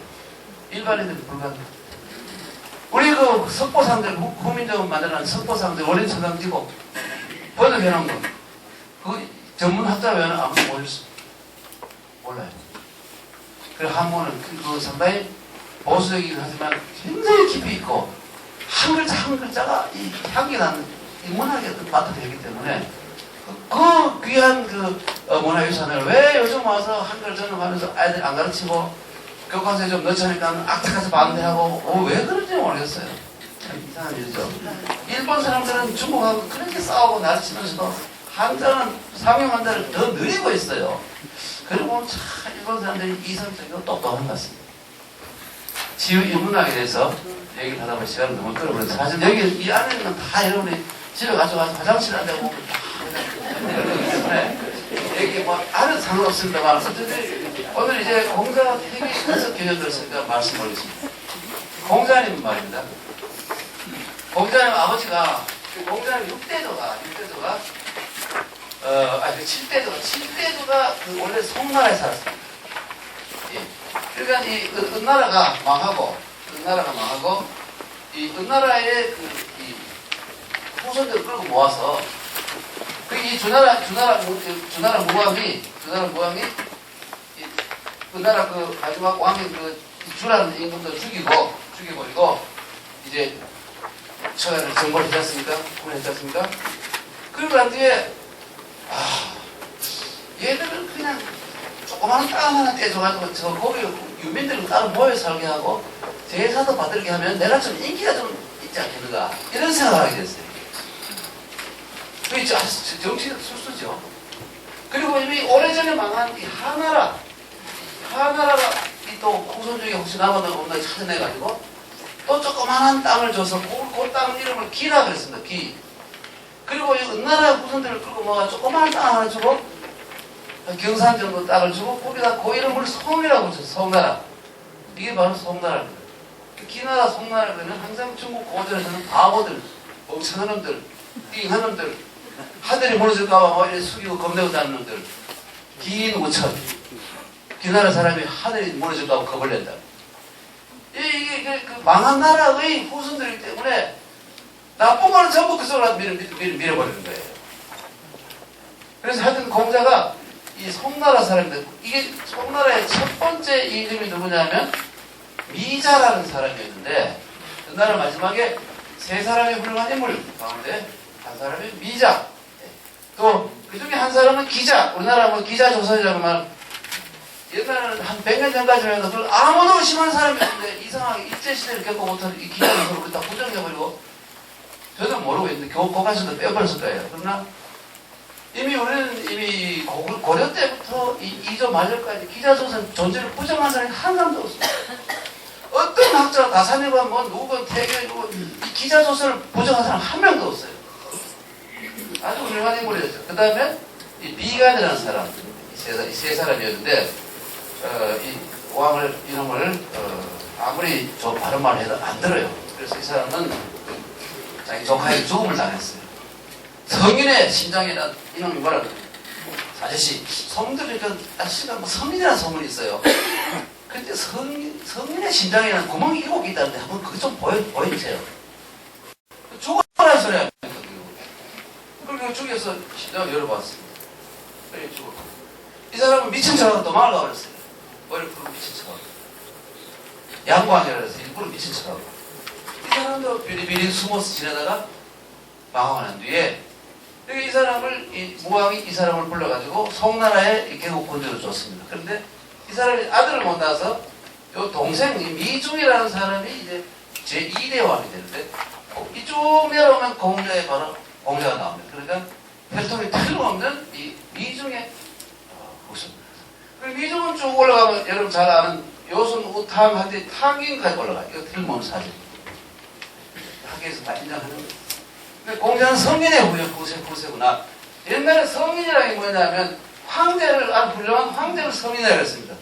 일반인들은 불가능합니다. 우리 그 석보상들, 국민적으로 만들어낸 석보상들, 원인천당 띄고 번역해놓은 거. 그 전문 학자 외에는 아무도 모르겠어요. 몰라요. 그래서 한문은 그 상당히 보수적이긴 하지만 굉장히 깊이 있고 한 글자 한 글자가 이 향기 나는 인문학의 어떤 맛도 되기 때문에 그 귀한 그 문화유산을 왜 요즘 와서 한글 전공하면서 아이들 안 가르치고 교과서에 좀 넣자니까 악착같이 반대하고 왜 그런지 모르겠어요. 참 이상한 일이죠. 일본 사람들은 중국하고 그렇게 싸우고 날치면서도 한자는 상용 한자를 더 느리고 있어요. 그리고 참 일본 사람들이 이성적이고 똑똑한 것 같습니다. 지우 인문학에 대해서 얘기를 하다 보면 시간이 너무 끌어버려서 사실 여기 이 안에 있는 다 여러분이 집에 가져가서 화장실 안 되고 여기 뭐 아는 상관없습니다만 어쨌든 오늘 이제 공자 되게 분석 개념 들었으니까 말씀드리겠습니다. 공자님 말입니다. 공자님 아버지가 공자님 6대조가 7대조가 그 원래 송나라에 살았습니다. 예. 그러니까 이 은나라가 망하고 이 은나라의 이 후손들을 끌고 모아서 이 주나라 무왕이 은나라 그 마지막 왕인 그 주라는 임금도 죽이버리고 이제 처가를 정벌 했지 않습니까? 구원했지 않습니까? 그리고 난 뒤에 얘들은 그냥 조그마한 땅 하나 떼줘가지고 저 거기 유민들은 따로 모여 살게 하고 제사도 받들게 하면 내가 좀 인기가 좀 있지 않겠는가 이런 생각을 하게 됐어요. 그게 정치적 술수죠. 그리고 이미 오래전에 망한 이 하나라가 또 후손 중에 혹시 남았나 없나 찾아내가지고 또 조그마한 땅을 줘서 그 땅 이름을 기라 그랬습니다. 기. 그리고 이 은나라 후손들을 끌고 모아 조그마한 땅 하나 주고 경산 정도 땅을 주고 거기다 그 이름을 송이라고 붙였어요. 송나라. 이게 바로 송나라입니다. 기나라 송나라는 항상 중국 고전에서는 바보들, 멍청한 놈들, 띵한 놈들, 하늘이 무너질까봐 뭐 이렇게 숙이고 겁내고 다니는 놈들, 긴 우천, 기나라 사람이 하늘이 무너질까봐 겁을 낸다. 이게 그 망한 나라의 후손들이기 때문에 나쁜 거는 전부 그 속으로 밀어버리는 거예요. 그래서 하여튼 공자가 이 송나라 사람인데 이게 송나라의 첫 번째 이름이 누구냐면 미자라는 사람이었는데 그 나라 마지막에 세 사람의 훌륭한 인물 가운데 한 사람이 미자, 또 그 중에 한 사람은 기자. 우리나라 뭐 기자 조선이라는 말 옛날에는 한 100년 전까지는 그걸 아무도 의심하는 사람이 없는데 이상하게 일제시대를 겪고 못하는 이 기자들을 다 부정해버리고 저도 모르고 있는데 교과서도 빼버렸을 거예요. 그러나 이미 우리는 이미 고려 때부터 이조 말년까지 기자조선 존재를 부정한 사람이 한 사람도 없습니다. 어떤 학자가 다산이건 뭐 누구건 태계이고 이 기자조선을 부정한 사람 한 명도 없어요. 아주 훌륭한 인물이었죠. 그 다음에 이 비간이라는 사람, 이 세 사람이었는데 이 왕을 이놈을 아무리 저 바른 말을 해도 안 들어요. 그래서 이 사람은 자기 조카에게 죽음을 당했어요. 성인의 심장이란 이놈이 뭐라 그래요? 아저씨 성들이 아저씨가 뭐 성인이라는 소문이 있어요. 근데 성인의 심장에는 구멍이 7개 있다는데 한번 그거 좀 보여주세요. 죽어라는 소리 합니다. 그리고 죽여서 심장을 열어봤습니다. 그래 죽어. 이 사람은 미친 척하고 도망을 가버렸어요. 머리를 풀고 미친 척하고. 양광이라 해서 일부러 미친 척하고. 이 사람도 비리비리 숨어서 지내다가 망하고 난 뒤에 이 사람을, 무왕이 이 사람을 불러가지고 송나라의 개국 군주로 줬습니다. 그런데 이 사람이 아들을 못 낳아서 요 동생, 미중이라는 사람이 이제 제2대 왕이 되는데 이쪽 내려오면 공자에 바로 공자가 나옵니다. 그러니까 혈통이 틀림없는 이 미중의 후손입니다. 그리고 미중은 쭉 올라가면 여러분 잘 아는 요순, 우탕, 한데 탕인까지 올라가요. 이거 틀림없는 사진. 학계에서 다 인정하는 거예요. 근데 공자는 성인의 후세구나. 옛날에 성인이라는 게 뭐냐면 황제를, 아주 훌륭한 황제를 성인이라고 했습니다.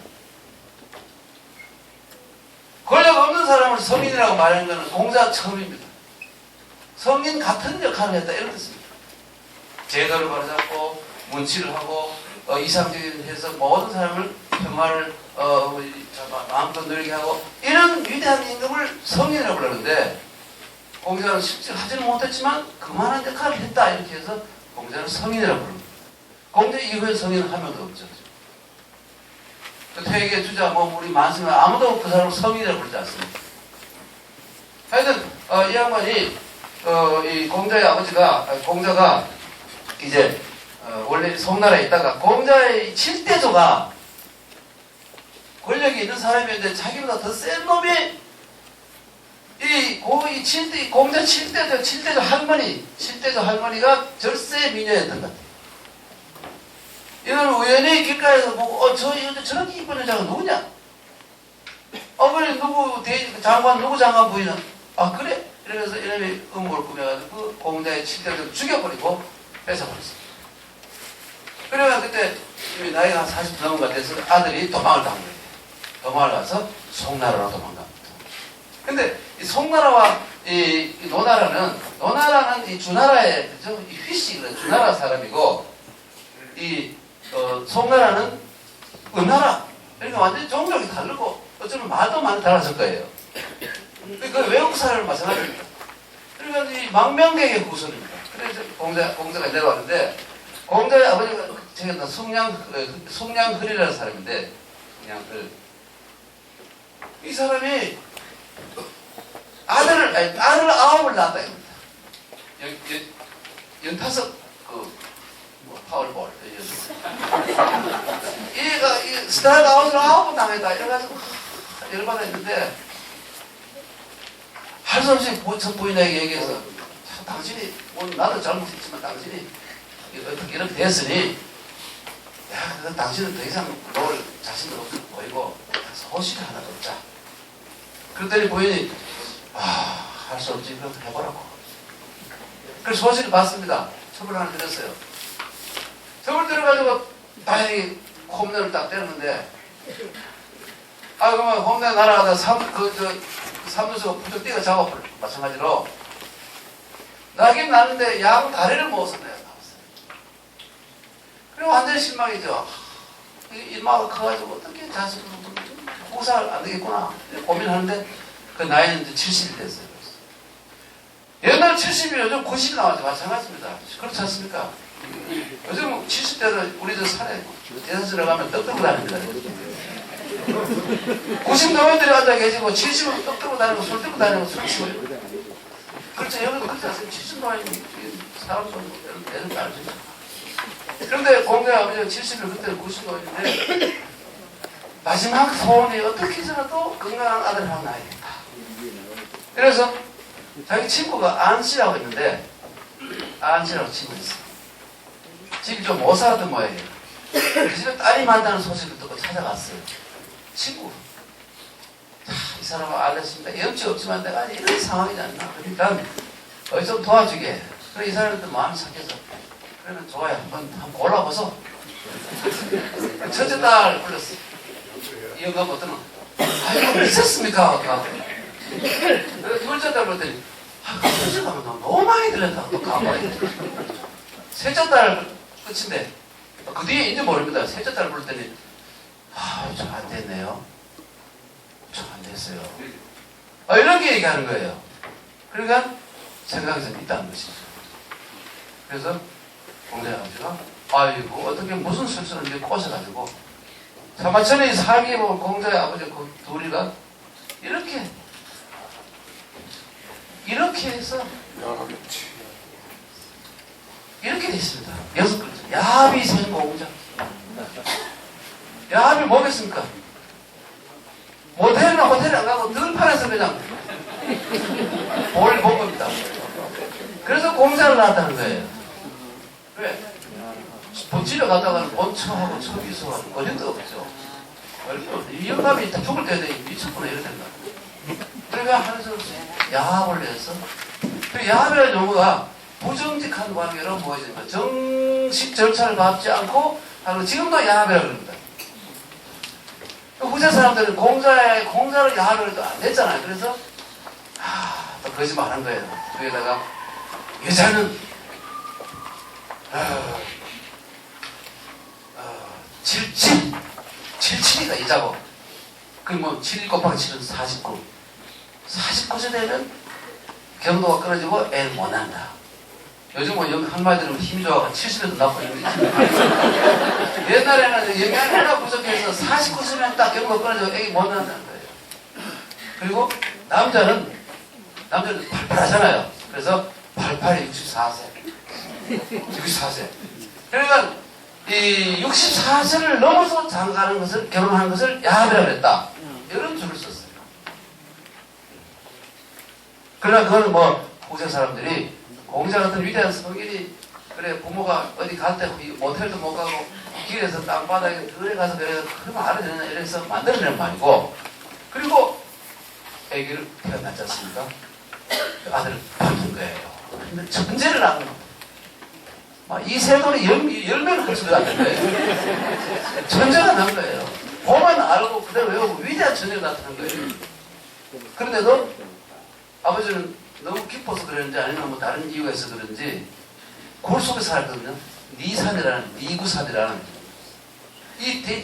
권력 없는 사람을 성인이라고 말하는 것은 공자가 처음입니다. 성인 같은 역할을 했다 이런 뜻입니다. 제도를 바로잡고 문치를 하고 이상적인 해서 모든 사람을 평화를 마음껏 누리게 하고 이런 위대한 임금을 성인이라고 부르는데 공자는 실제 하지는 못했지만 그만한 역할을 했다 이렇게 해서 공자는 성인이라고 부릅니다. 공자 이후에 성인은 한 명도 없죠. 퇴계 주자 뭐 우리 많지만 아무도 그 사람을 성인이라고 부르지 않습니다. 하여튼 이 양반이 이 공자의 아버지가 공자가 이제 원래 송나라에 있다가 공자의 7대조가 권력이 있는 사람이었는데 자기보다 더 센 놈이 공자 7대조 할머니가 절세 미녀였던 것 같아요. 이는 우연히 길가에서 보고 저 여자 저렇게 이쁜 여자가 누구냐? 그래 누구 장관 부인은 아 그래? 이러면서 이놈이 음모를 꾸며가지고 그 공자의 7대조를 죽여버리고 뺏어버렸어요. 그래가 그때 이미 나이가 한 40 넘은 것 같아서 아들이 도망을 간 거예요. 도망을 가서 송나라로 도망갑니다. 근데 이 송나라와 이 노나라는 이 주나라의 그죠? 이 휘씨 주나라 사람이고 이 송나라는 은나라. 그러니까 완전히 종족이 다르고 어쩌면 말도 많이 달라질 거예요. 그 외국 사람을 마찬가지입니다. 그러니까 이 망명객의 후손입니다. 그래서 공자가 내려왔는데 공자의 아버지가 제가 송량흐리라는 사람인데 이 사람이 아들을 9을 낳았다 입니다. 연타석 파워볼 얘가 스타일 아웃을 9번 당했다 이래가지고 열받아 있는데 할 수 없이 부인에게 얘기해서 당신이 나도 잘못했지만 당신이 이렇게 됐으니 당신은 더 이상 놓을 자신도 없어 보이고 소식이 하나도 없자. 그랬더니 부인이 할 수 없지 그럼 해보라고. 그래서 소식을 받습니다. 첩을 하나 드렸어요. 첩을 들어가지고 다행히 홈런을 딱 때렸는데 그러면 홈런 날아가다 삼루수가 부쩍 뛰어 잡아버려. 마찬가지로 나긴 나는데 야구 다리를 먹어서 내가 나왔어요. 그리고 완전히 실망이죠. 일마가 커가지고 어떻게 자식을 후사를 안 되겠구나 고민하는데 그 나이는 이제 70이 됐어요. 옛날 70이 요즘 90이 나왔죠. 마찬가지입니다. 그렇지 않습니까? 요즘 70대는 우리 저 산에 대사실에 가면 떡 들고 다닙니다. 90 노인들이 앉아 계시고 70은 떡 들고 다니고 술 들고 다니고 술 치고 그렇죠. 여기도 그렇지 않습니까? 70 노인이 사람 좀 애를 따르죠. 그런데 공자 아버지가 70을 그때는 90 노인인데 마지막 소원이 어떻게 해서라도 건강한 아들을 하나 낳아야겠다. 그래서 자기 친구가 안씨라고 있는데, 안씨라고 친구 있어. 집이 좀 못 살았던 모양이에요. 그 집에 딸이 만나는 소식을 듣고 찾아갔어요. 친구. 이 사람은 알렸습니다. 염치 없지만 내가 이런 상황이지 않나. 그러니까 어디 좀 도와주게. 그래 이 사람한테 마음이 착해서 그러면 좋아요. 한번 골라보소. 첫째 딸 불렀어. 이 영감 어떠노? 아이고 미쳤습니까? 둘째 딸 불렀더니 둘째 가면 너무 많이 들렸다. 또 가봐야 돼. 셋째 딸 끝인데 그 뒤에 이제 모릅니다. 셋째 딸 부를 좀 안 됐네요. 좀 안 됐어요. 이렇게 얘기하는 거예요. 그러니까 생각이 좀 있다는 것이죠. 그래서 공자 아버지가 아이고 어떻게 무슨 실수를 이제 꼬셔가지고 사마천의 사기에 보면 공자의 아버지 그 둘이가 이렇게 해서 이렇게 돼 있습니다. 6글자. 야합이 생공자. 야합이 뭐겠습니까? 모텔이나 호텔에 안 가고 들판에서 그냥 뭘 본 겁니다. 그래서 공자를 낳았다는 거예요. 왜? 본집에 가다가는 본처하고 처기수가 어림도 없죠. 이 영감이 죽을 때에 미쳤구나 이렇게 된다. 그러니까 하늘에서 야합을 내서 그 야합이라는 용어가 부정직한 관계로 모여집니다. 정식 절차를 밟지 않고 지금도 야합이라고 그럽니다. 후세 사람들은 공자를 야합을 또 안 냈잖아요. 그래서 또 거짓말 한 거예요. 거기다가 여자는 77이다 여자고 그럼 7 곱하기 7은 49 49세 되면 경도가 끊어지고 애를 못 낳는다. 요즘 한마디 들으면 힘이 좋아가 70에도 낳고 있는 거지. 옛날에는 영양이 하나 부족해서 49세면 딱 경도가 끊어지고 애기 못 낳는다는 거예요. 그리고 남자는 팔팔하잖아요. 그래서 88이 64세. 그러니까 이 64세를 넘어서 장가하는 것을 결혼하는 것을 야합이라고 했다. 이런 줄을 썼어요. 그러나 그건 후세 사람들이 공자 같은 위대한 성인이 그래 부모가 어디 갈 때 모텔도 못 가고 길에서 땅바닥에 들에 가서 그래 그러면 알아야 되나 이래서 만들어낸 말이고 그리고 아기를 태어났지 않습니까? 그 아들을 받는 거예요. 근데 천재를 낳는 겁니다. 이 세돌이 열매를 할 수가 없는 거예요. 천재가 난 거예요. 보만 알고 그대로 외우고 위대한 천재가 나타난 거예요. 그런데도 아버지는 너무 기뻐서 그랬는지 아니면 다른 이유가 있어서 그런지 골 속에 살거든요. 니구산이라는 이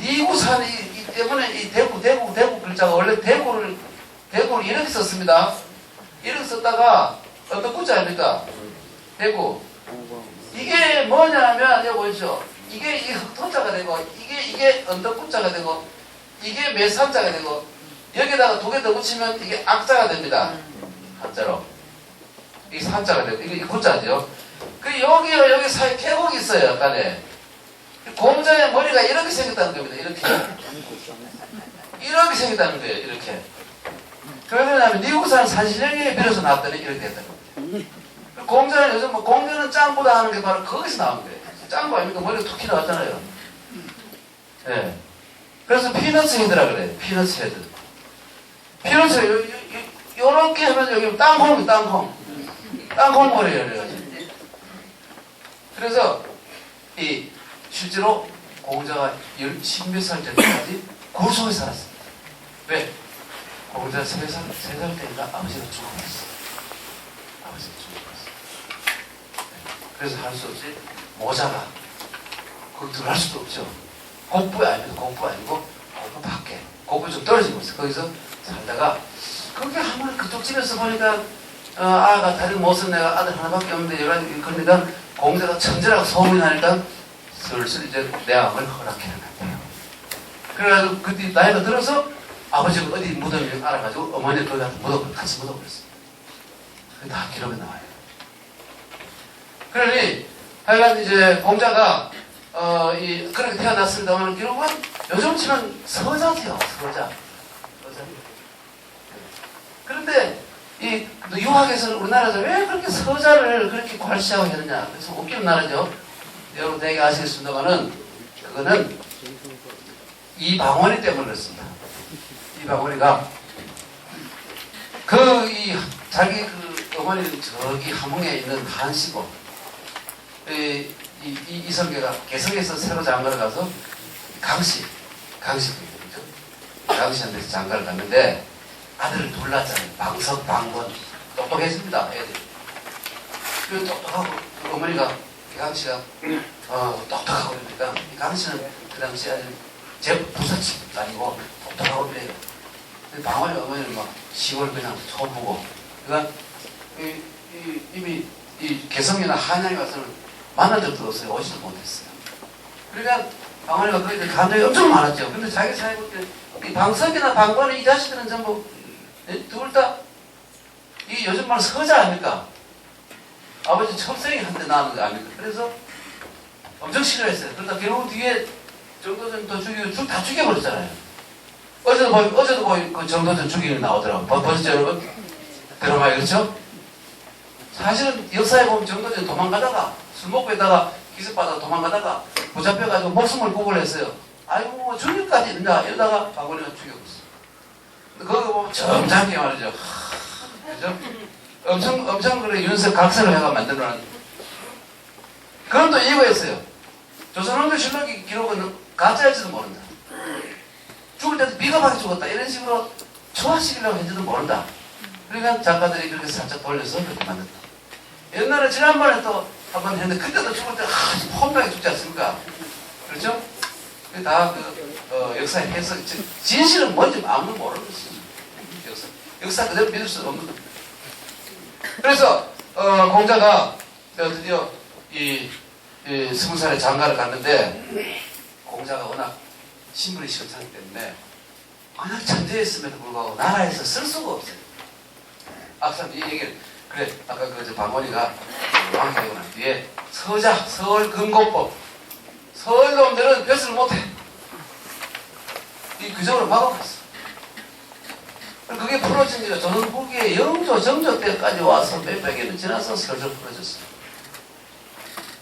니구산이 때문에 이 대구 글자가 원래 대구를 이렇게 썼습니다. 이렇게 썼다가 어떤 구자 아닙니까? 대구. 이게 뭐냐면 여기 보이죠? 이게 흑토자가 되고 이게 언덕구자가 되고 이게 매산자가 되고 여기다가 두 개 더 붙이면 이게 악자가 됩니다. 한자로. 이게 산자가 되고 이게 구자죠. 그 여기 사이에 계곡이 있어요. 약간에. 공자의 머리가 이렇게 생겼다는 겁니다. 이렇게 생겼다는 거예요. 이렇게. 왜 그러냐면 니구산 산신령에 빌어서 나왔더니 이렇게 됐다는 겁니다. 공자는 요즘 공자는 짱보다 하는 게 바로 거기서 나온 거예요. 짱보 아닙니까? 머리가 툭 튀어나왔잖아요. 네. 그래서 피너츠 헤드라 그래요. 피너츠 헤드. 피너츠 요렇게 하면 여기 땅콩 머리예요. 그래가지고. 그래서 실제로 공자가 10몇 살 때까지 고속에 살았습니다. 왜? 공자가 3살 때인가 아버지가 죽어버렸어. 그래서 할 수 없이 모자가 거기 들어갈 수도 없죠. 곡부 아니고 곡부 밖에 곡부 좀 떨어지고 있어. 거기서 살다가 그렇게 한번 그쪽 집에서 보니까 아가 다리 못 쓴 내가 아들 하나밖에 없는데 그러니까 공자가 천재라고 소문이 나니까 슬슬 이제 내 암을 허락해 놨대요. 그래가지고 그때 나이가 들어서 아버지가 어디 무덤이 알아가지고 어머니 거기 가서 같이 묻어버렸어요. 그게 다 기록에 나와요. 그러니 하여간 이제 공자가 그렇게 태어났습니다만 결국은 요즘 치면 서자지요. 서자. 그런데 이 유학에서는 우리나라에서 왜 그렇게 서자를 그렇게 괄시하고 했느냐. 그래서 웃기는 나라죠. 여러분 되게 아시겠습니다만은 그거는 이방원이 때문에 그렇습니다. 이방원이가 자기 어머니는 저기 함흥에 있는 한시고 이성계가 개성에서 새로 장가를 가서 강씨한테 장가를 갔는데 아들을 둘 낳았잖아요. 방석, 방권. 똑똑했습니다, 애들이. 그 똑똑하고, 그 어머니가, 강씨가, 똑똑하고 그러니까, 강씨는 그 당시에 아주 부잣집 아니고, 똑똑하고 그래요. 방원의 어머니는 막, 10월 그냥 쳐보고, 그러니까, 이미, 개성이나 한양에 와서는 만난 적도 없어요. 오지도 못했어요. 그러니까, 방원이가 그때 감정이 엄청 많았죠. 근데 자기 사회 볼 때, 이 방석이나 방관의 이 자식들은 전부 둘 다 이 요즘 말 서자 아닙니까? 아버지 첩생이 한테 낳은 거 아닙니까? 그래서 엄청 싫어했어요. 그러다 결국 뒤에 정도전 더 죽이고 다 죽여버렸잖아요. 어제도 보이 그 정도전 죽이는 나오더라고요. 보셨죠 여러분? 드라마에 그렇죠? 사실은 역사에 보면 정도전 도망가다가 술 먹고 있다가 기습받아 도망가다가 붙잡혀가지고 목숨을 구걸했어요. 아이고 뭐 죽일까지 있나 이러다가 박원희가 죽여버렸어. 거기 보면 점잖게 말이죠. 그죠? 엄청 그래 윤석 각설을 해가 만들어놨는데 그건 또 이유가 있어요. 조선왕조실록 기록은 가짜일지도 모른다. 죽을 때도 비겁하게 죽었다 이런 식으로 초화시키려고 했지도 모른다. 그러니까 작가들이 그렇게 살짝 돌려서 그렇게 만든다. 옛날에 지난번에 또 한번 했는데 그때도 죽을 때 아주 폼나게 죽지 않습니까? 그렇죠? 다 역사의 해석, 진실은 뭔지 아무도 모르는 것이죠. 역사 그대로 믿을 수 없는 겁니다. 그래서 공자가 드디어 20살에 장가를 갔는데 공자가 워낙 신분이 시원찮기 때문에 워낙 천재였음에도 불구하고 나라에서 쓸 수가 없어요. 앞서 이 얘기를 그래 아까 그 방원이가 왕이 되고 난 뒤에 서울 금고법 서울 놈들은 벼슬을 못해. 이 규정으로 막아갔어. 그게 풀어진 지가 조선 후기의 영조, 정조 때까지 와서 몇백 년이 지나서 슬슬 풀어졌어요.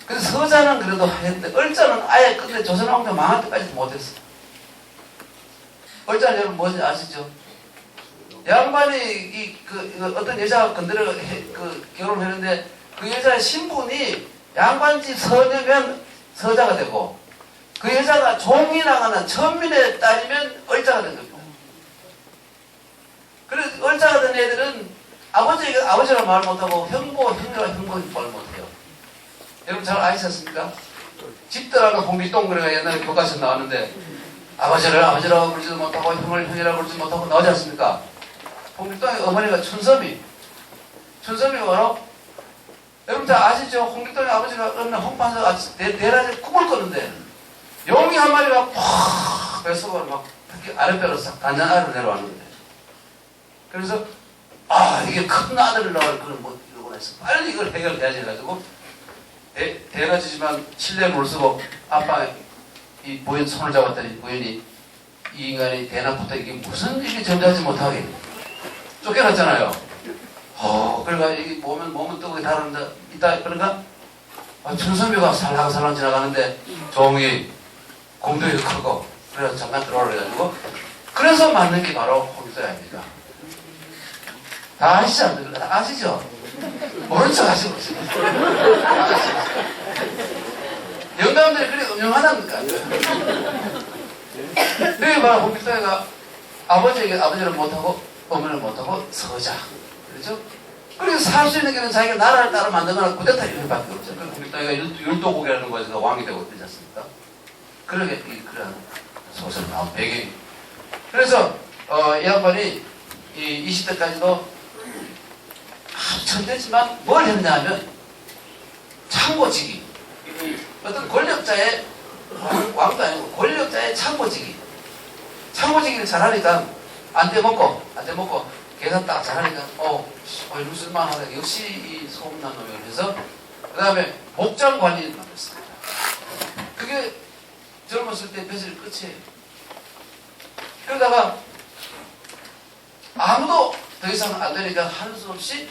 그래서 서자는 그래도 했는데 을자는 아예 끝내 조선왕조 망할 때까지도 못했어. 을자는 여러분 뭔지 아시죠? 양반이 어떤 여자가 건드려 결혼을 했는데 그 여자의 신분이 양반집 서녀면 서자가 되고 그 여자가 종이 나가는 천민의 딸이면 을자가 된 겁니다. 그래서 을자가 된 애들은 아버지라 말 못하고 형제라 형님이 말 못해요. 여러분 잘 아시셨습니까? 집들하고 홍길동그래가 옛날에 교과서 나왔는데 아버지라고 부르지도 못하고 형을 형이라고 부르지도 못하고 나오지 않습니까? 홍길동의 어머니가 춘섬이 바로 여러분 다 아시죠? 홍길동의 아버지가 어느 홍판서 대낮에 꿈을 꿨는데 용이 한 마리가 팍 뱃속으로 막 특히 아랫배로 싹 단장 아래로 내려왔는데 그래서 이게 큰 아들을 낳을 그런 뭐 이러고 해서 빨리 이걸 해결해야지 해가지고 대낮이지만 실내 물쓰고 아빠 이 부인 손을 잡았더니 부인이 이 인간이 대낮부터 이게 무슨 일이 점잖지 못하게 쫓겨났잖아요. 그러니까 이게 몸은 뜨고 다른데 있다 그러니까 춘선비가 살랑살랑 지나가는데 종이 공동이 크고 그래서 잠깐 들어오라 해가지고 그래서 만든 게 바로 홍길동이 아닙니까? 다 아시죠? 다 아시죠? 모른 척 하시고 있어요. 영감들이 그렇게 음흉하답니까? 그게 바로 홍길동이가 아버지를 못하고 어머니를 못하고 서자. 그렇죠? 그래서 살 수 있는 길은 자기가 나라를 따라 만들거나 구데타 이런 밖에 없죠. 그래서 홍길동이가 율도국이라는 곳에서 왕이 되고 있지 않습니까? 그러게 그런 소설이 나온 배경이. 그래서 이 양반이 20대까지도 아주 천재지만 뭘 했냐 하면 창고지기. 어떤 권력자의 왕도 아니고 권력자의 창고지기를 잘하니까 안 떼먹고 계산 딱 잘하니까 이거 쓸만하다. 역시 이 소문난 놈이라 해서 그 다음에 목장 관리를 만들었습니다. 그게 그 젊었을 때 벼슬이 끝이에요. 그러다가 아무도 더 이상 안 되니까 할 수 없이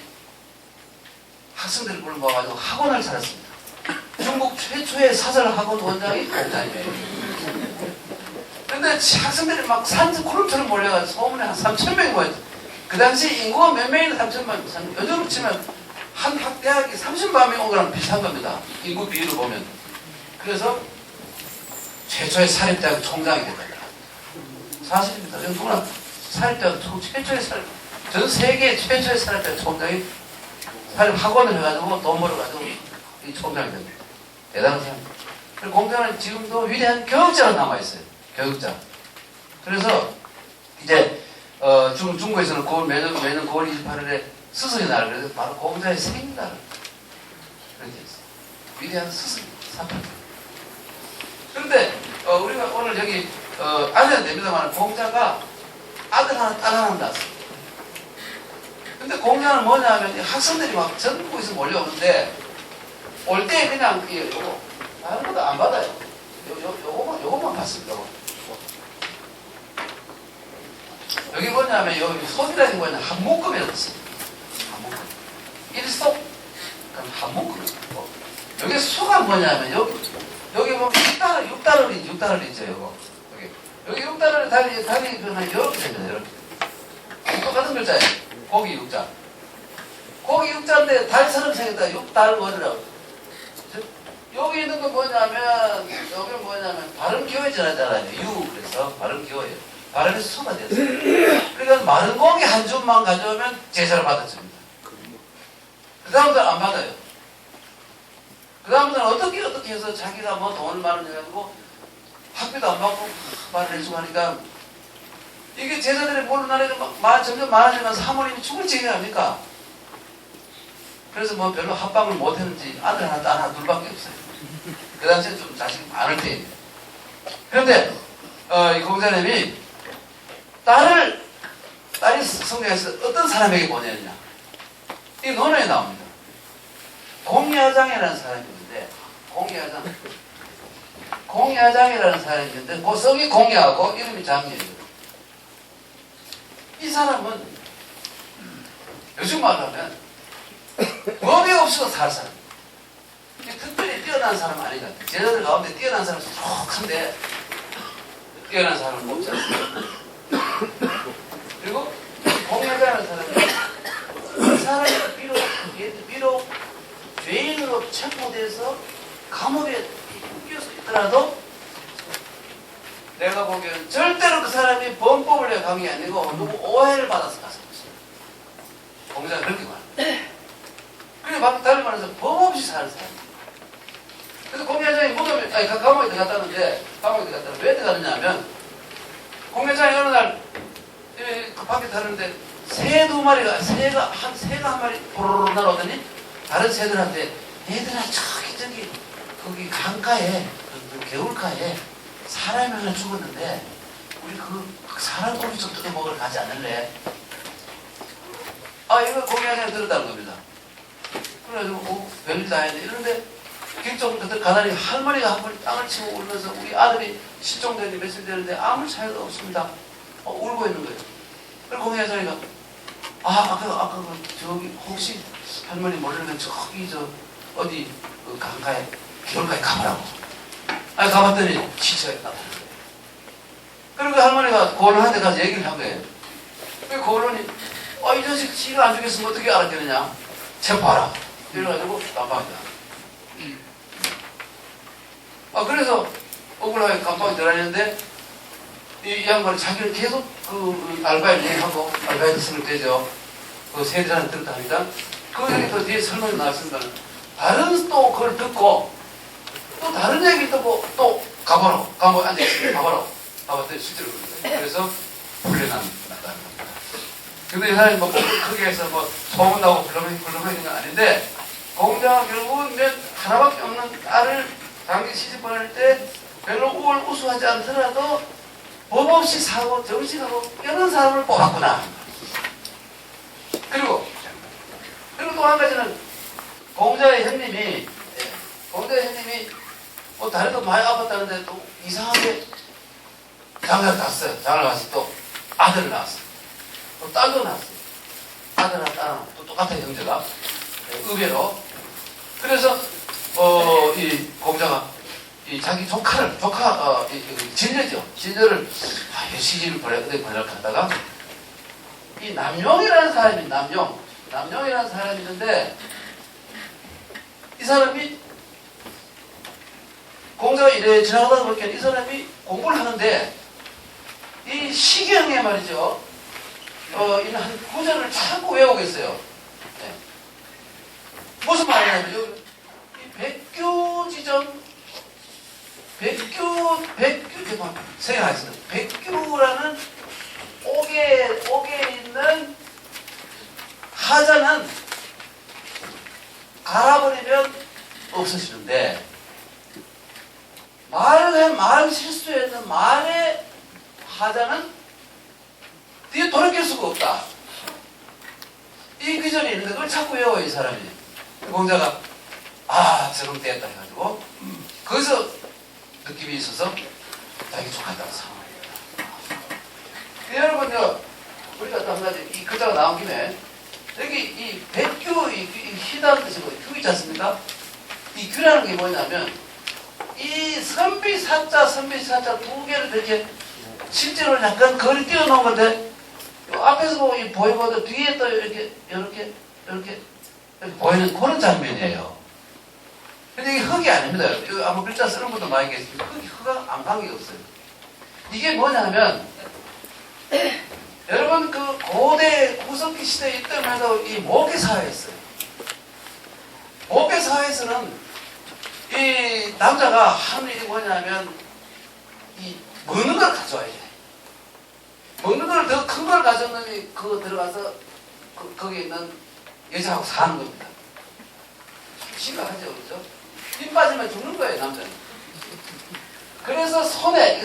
학생들을 불러 모아가지고 학원을 차렸습니다. 중국 최초의 사설학원 원장이 공자님이에요. 근데 학생들이 막 산구름처럼 몰려가지고 소문에 한 3,000명이 모였어요. 그 당시 인구가 몇 명이나 3,000만, 요즘으로 치면 한 학대학이 30만 명 온 거랑 비슷한 겁니다. 인구 비율을 보면. 그래서 최초의 사립대학 총장이 됐다. 사실입니다. 누구나 사립대학 최초의 전 세계 최초의 사립대학 총장이 사립학원을 해가지고 돈 벌어가지고 이 총장이 됩니다. 대단한 사람입니다. 그리고 공자는 지금도 위대한 교육자로 남아있어요. 교육자. 그래서 이제 중국에서는 매년 9월 28일에 스승의 날, 그래서 바로 공자의 생일날 그렇게 했어요. 위대한 스승, 사파. 그런데 우리가 오늘 여기 아재는 됩니다만 공자가 아들 하나, 딸 하나 낳았어요. 근데 공자는 뭐냐 하면 학생들이 막 전국에서 몰려오는데 올 때 그냥 요거 다른 것도 안 받아요. 요거만 받습니다. 여기 뭐냐면 여기 소비라는 거는 한 묶음이라고 했어요. 한 묶음. 일속 그럼 한 묶음. 여기 수가 뭐냐면 여기 보면 6달러리 있죠. 요거. 여기 6달러리 달이 그냥 이렇게 됩니다. 이렇게. 똑같은 글자예요. 고기 6자. 고기 6자인데 달처럼 생겼다. 6달 뭐더라. 여기 있는 거 뭐냐면 여기 뭐냐면 발음 기호해져잖아요. 유 그래서 발음 기호예요. 발음이 수가 됐어요. 그러니까 마른 고기 한 줌만 가져오면 제사를 받아줍니다. 그 다음부터는 안 받아요. 그 다음부터는 어떻게 해서 자기가 뭐 돈을 마련해가지고 학비도 안 받고 말을 해주고 하니까 이게 제자들이 모르는 날에 점점 많아지면 사모님이 죽을 지경이 아닙니까? 그래서 뭐 별로 합방을 못했는지 아들 하나, 딸 하나, 둘밖에 없어요. 그 당시에 좀 자식이 많을 때입니다. 그런데 이 공자님이 딸이 성경에서 어떤 사람에게 보내느냐 이 논어에 나옵니다. 공야장이라는 사람이 있는데 공야장이라는 사람이 있는데 그 성이 공야하고 이름이 장이에요. 이 사람은 요즘 말로 하면 법이 없어도 살 사람. 특별히 뛰어난 사람 아니다. 제자들 가운데 뛰어난 사람이 쏙한데 뛰어난 사람은 없지 않습니까? 그리고 공야자라는 사람이 이 사람이 비록 죄인으로 체포돼서 감옥에 묶여서 있더라도 내가 보기에는 절대로 그 사람이 범법을 내가 간 게 아니고 누구 오해를 받아서 갔을 것입니다. 공자가 그렇게 말합니다. 그리고 막 달리 말해서 법 없이 사는 사람. 그래서 공야장이 감옥에 들어갔다는데 감옥에 들어갔다는 왜 들어갔느냐 하면 공야장이 어느 날 그 밖에 타는데 새가 한 마리 보로로 날아오더니 다른 새들한테 얘들아 저기 거기 강가에 그 개울가에 사람이 하나 죽었는데 우리 그 사람 고기 좀 뜯어 먹으러 가지 않을래? 이거 공야장이 들었다는 겁니다. 그래가지고 별일 다 했네. 이런데 객종 가다니 할머니가 한 번에 땅을 치고 울면서 우리 아들이 실종된 지 며칠 되는데 아무 차이가 없습니다. 울고 있는 거예요. 그리고 공야장이가 아까 저기 혹시 할머니 모르면 저기 어디 그 강가에 겨울가에 가보라고. 가봤더니 기차에 나타난 거예요. 그리고 할머니가 고론한테 가서 얘기를 한 거예요. 그 고론이 이 자식 지가 안 죽였으면 어떻게 알았겠느냐. 체포하라. 이래가지고 깜빡이다. 그래서 억울하게 깜빡이 들어가는데 이 양반이 자기를 계속 그 알바이트 얘기하고 알바이트 쓰는 때죠. 그 세대한테 들었다 하니까 그 뒤에 설명이 나왔습니다. 다른 또 그걸 듣고 또 다른 얘기 또 가보라고 감옥에 앉아있으면 가봤더니 실제로 그런 거예요. 그래서 풀려났다는 겁니다. 근데 이 사람이 크게 해서 소문나고 불러먹는 건 아닌데 공자가 결국은 하나밖에 없는 딸을 장기 시집 보낼 때 별로 우수하지 않더라도 법 없이 사고 정식하고 이런 사람을 뽑았구나. 그리고 또 한 가지는 공자의 형님이 다리도 많이 아팠다는데 또 이상하게 장가를 갔어요. 장가를 가서 또 아들을 낳았어요. 또 딸도 낳았어요. 아들랑 딸랑 또 똑같아요, 형제가. 의외로. 그래서, 이 공자가 자기 조카, 진녀죠. 진녀를, 시집을 보내려고 하다가, 이 남용이라는 사람이, 남용이라는 사람이 있는데, 이 사람이, 공자가 이래 지나가다 보니까 이 사람이 공부를 하는데, 이 시경에 말이죠. 이런 한 구절을 자꾸 외우고 있어요. 네. 무슨 말이냐면, 이 백규지점, 생각하겠습니다. 백규라는 옥에 있는 하자는 갈아버리면 없어지는데, 말 실수에 있는 말의 하자는 뒤에 돌이킬 수가 없다. 이 규정이 있는데 그걸 자꾸 외워요, 이 사람이. 공자가 적응되었다 해가지고 거기서 느낌이 있어서 자기 족하다고 상황입니다. 여러분요, 우리가 또 한 가지 이 글자가 나온 김에 여기 이 백규, 이 희다는 뜻이고 규 있지 않습니까? 이 규라는 게 뭐냐면 이 선비사자 두 개를 이렇게 실제로 약간 거리 띄워놓은 건데 앞에서 보이고 뒤에 또 이렇게 보이는 그런 장면이에요. 근데 이게 흙이 아닙니다. 이거 아마 글자 쓰는 분도 많이 계십니다. 흙과 아무 관계가 없어요. 이게 뭐냐면 여러분 그 고대 구석기 시대에 있던 해도 이 목계 사회였어요. 목계 사회에서는 이 남자가 하는 일이 뭐냐면 이 먹는 걸 가져와야 돼. 먹는 걸 더 큰 걸 가져오는 그거 들어가서 거기에 있는 여자하고 사는 겁니다. 심각하죠, 그렇죠? 힘 빠지면 죽는 거예요, 남자는. 그래서 손에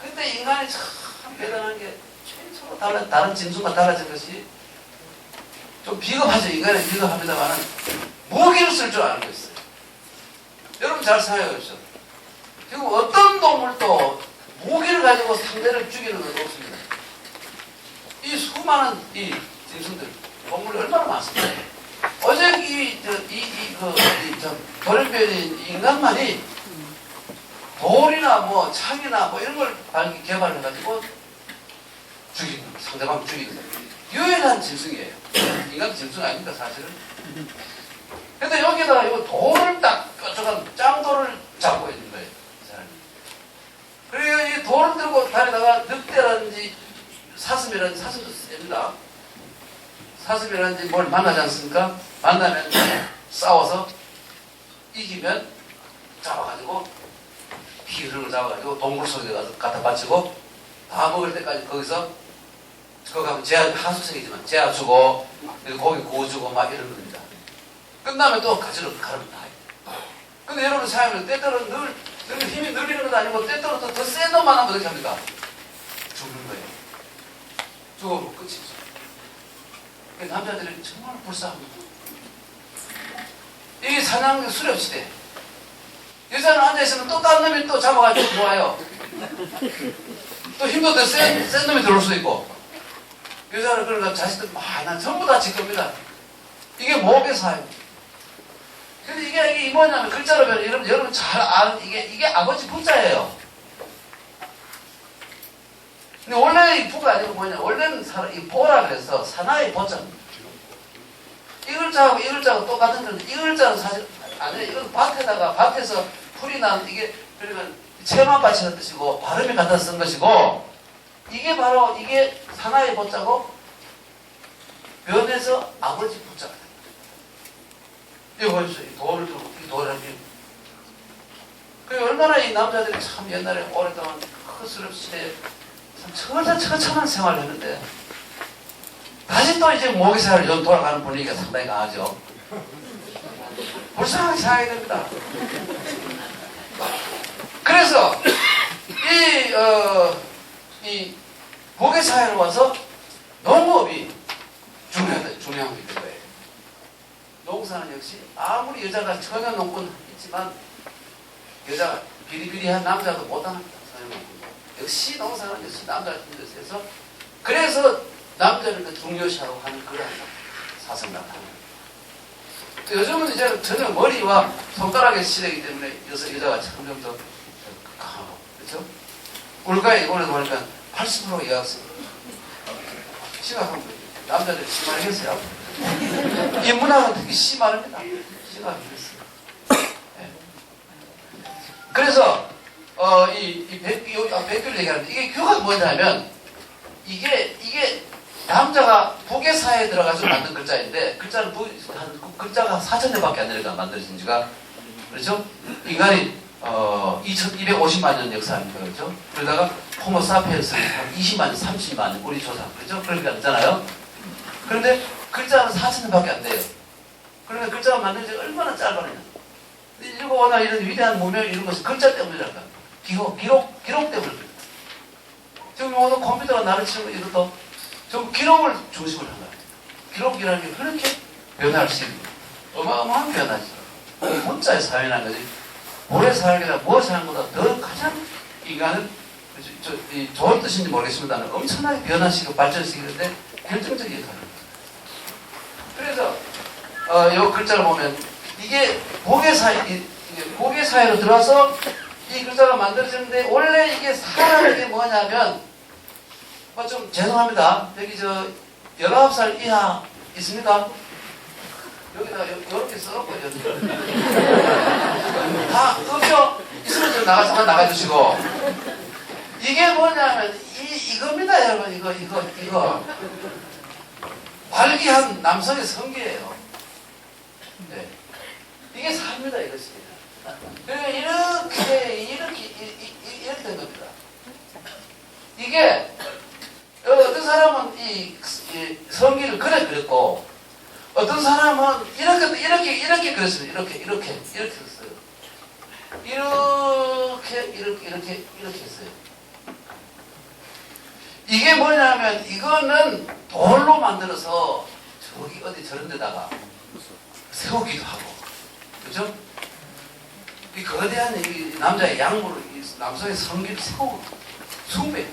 그때 인간이 참 대단한 게 최초로 다른 짐승과 달라진 것이 좀 비겁하죠. 인간은 비겁합니다만은 무기를 쓸 줄 아는 거 있어요. 여러분 잘 생각해 보십시오. 지금 어떤 동물도 무기를 가지고 상대를 죽이는 건 없습니다. 이 수많은 이 짐승들, 동물이 얼마나 많습니까? 어제 돌연변인 인간만이 돌이나 뭐 창이나 뭐 이런 걸 개발을 해가지고 죽이는, 상대방 죽이는 유일한 짐승이에요. 인간도 짐승 아닙니까, 사실은? 근데 여기다가 이 돌을 딱 뾰족한 짱돌을 잡고 있는 거예요, 이 사람이. 그리고 이 돌을 들고 다니다가 늑대라든지 사슴도 셉니다. 사슴이라든지 뭘 만나지 않습니까? 만나면 싸워서 이기면 잡아가지고 피 흐르는 걸 잡아가지고 동굴 속에 가서 갖다 바치고 다 먹을 때까지 거기서 거기 가면 하수생이지만 재아 주고 고기 구워주고 막 이런 겁니다. 끝나면 또 가지러 가릅니다. 근데 여러분 생각하면 때때로 늘 힘이 늘리는 것도 아니고 때때로 더 센 놈만 하면 어떻게 합니까? 죽는 거예요. 죽어보면 끝이죠. 남자들이 정말 불쌍합니다. 이게 사냥 수렵시대. 여자는 앉아있으면 또 다른 놈이 또 잡아가지고 들어와요. 또 힘도 더 센 놈이 들어올 수도 있고. 여자는 그러니까 자식들 난 전부 다 질 겁니다. 이게 목의 사회입니다. 근데 이게 뭐냐면 글자로 보면 여러분 잘 아는 이게 아버지 부자예요. 근데 원래 이 부가 아니고 뭐냐, 원래는 이 보라 그래서 사나이 보자입니다. 이 글자하고 똑같은 건데, 이 글자는 사실 아니에요. 이건 밭에서 풀이 난 그러면 채만 받치는 뜻이고, 발음이 갖다 쓴 것이고, 이게 바로 사나이 보자고, 면에서 아버지 부자가 됩니다. 이거 보십시오. 이 돌을 그 얼마나 이 남자들이 참 옛날에 오랫동안 허스럽시대 처참한 생활을 했는데 다시 또 이제 모기사를 좀 돌아가는 분위기가 상당히 강하죠. 불쌍하게 생각이 됩니다. 그래서 이 모기사회로 와서 농업이 중요한 게 된 거예요. 농사는 역시 아무리 여자가 천연 농권 있지만 여자가 비리비리한 남자도 못합니다. 역시 농사는 역시 남자를 힘들어서 그래서 남자를 중요시하고 하는 그런 사상 나타나요. 요즘은 이제 전혀 머리와 손가락의 시대이기 때문에 여자가 점점 더 강하고 그렇죠? 올가에 이번에 보니까 80% 여학생 심각한 거예요. 남자들 심하겠어요. 이 문화가 특히 심합니다. 심하겠어요. 네. 그래서 백규를 얘기하는데 이게 규가 뭐냐면 이게 남자가 북의 사회에 들어가서 만든 글자인데 글자가 4,000년밖에 안 되니까 만들어진 지가 그렇죠? 인간이 2250만 년 역사입니다. 그렇죠? 그러다가 호모사피엔스 한 20만 년, 30만 년 우리 조상 그렇죠? 그렇게 하잖아요. 그런데 글자는 4,000년밖에 안 돼요. 그러니까 글자가 만든 지가 얼마나 짧아요. 일곱 워낙 이런 위대한 문명 이런 것은 글자 때문이랄까. 기록 때문에. 지금 오늘 컴퓨터가 나를 치는 이것도 좀 기록을 중심으로 한 거예요. 기록이라는 게 그렇게 변할 수 있는 어마어마한 변화죠. 문자의 사회라는 거지. 모래 사회나 무엇 사회보다 더 가장 인간은 좋은 뜻인지 모르겠습니다만 엄청나게 변화시키고 발전시키는데 결정적인 역할을 합니다. 그래서 이 글자를 보면 이게 목의 사회로 들어와서 이 글자가 만들어지는데 원래 이게 사라는 게 뭐냐면 좀 죄송합니다. 여기 19살 이하 있습니까? 여기다 이렇게 써놓거든요. 다 없죠? 있으면 좀 잠깐 나가주시고 이게 뭐냐면 이겁니다 여러분. 이거 발기한 남성의 성기예요. 네. 이게 삽니다 이것이. 그러니까 이렇게 된 겁니다. 이게 어떤 사람은 이 성기를 그렸고 어떤 사람은 이렇게 그렸습니다. 이렇게 썼어요. 이렇게 했어요. 이게 뭐냐면 이거는 돌로 만들어서 저기 어디 저런 데다가 세우기도 하고 그죠? 이 거대한 이 남자의 양무를 남성의 성기를 세우고 숭배.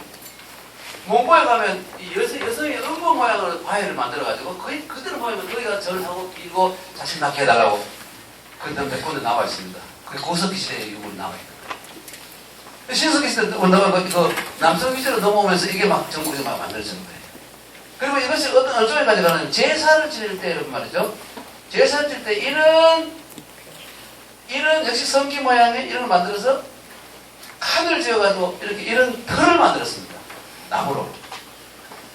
몽고에 가면 이 여성의 음부 모양으로 바위를 만들어가지고 거의 그대로 보면 거기가 절을 하고 빌고 자식 낳게 해달라고 그런 몇 군데 나와 있습니다. 그게 고석기 시대의 유물이 나와 있다. 신석기 시대 그 남성 위주로 넘어오면서 이게 막 전국에서 막 만들어지는 거예요. 그리고 이것이 어떤 쪽에까지 가는 제사를 지낼 때 이런 말이죠. 제사를 지낼 때 이런 역시 성기 모양의 이런 걸 만들어서 칸을 지어가지고 이렇게 이런 틀을 만들었습니다. 나무로.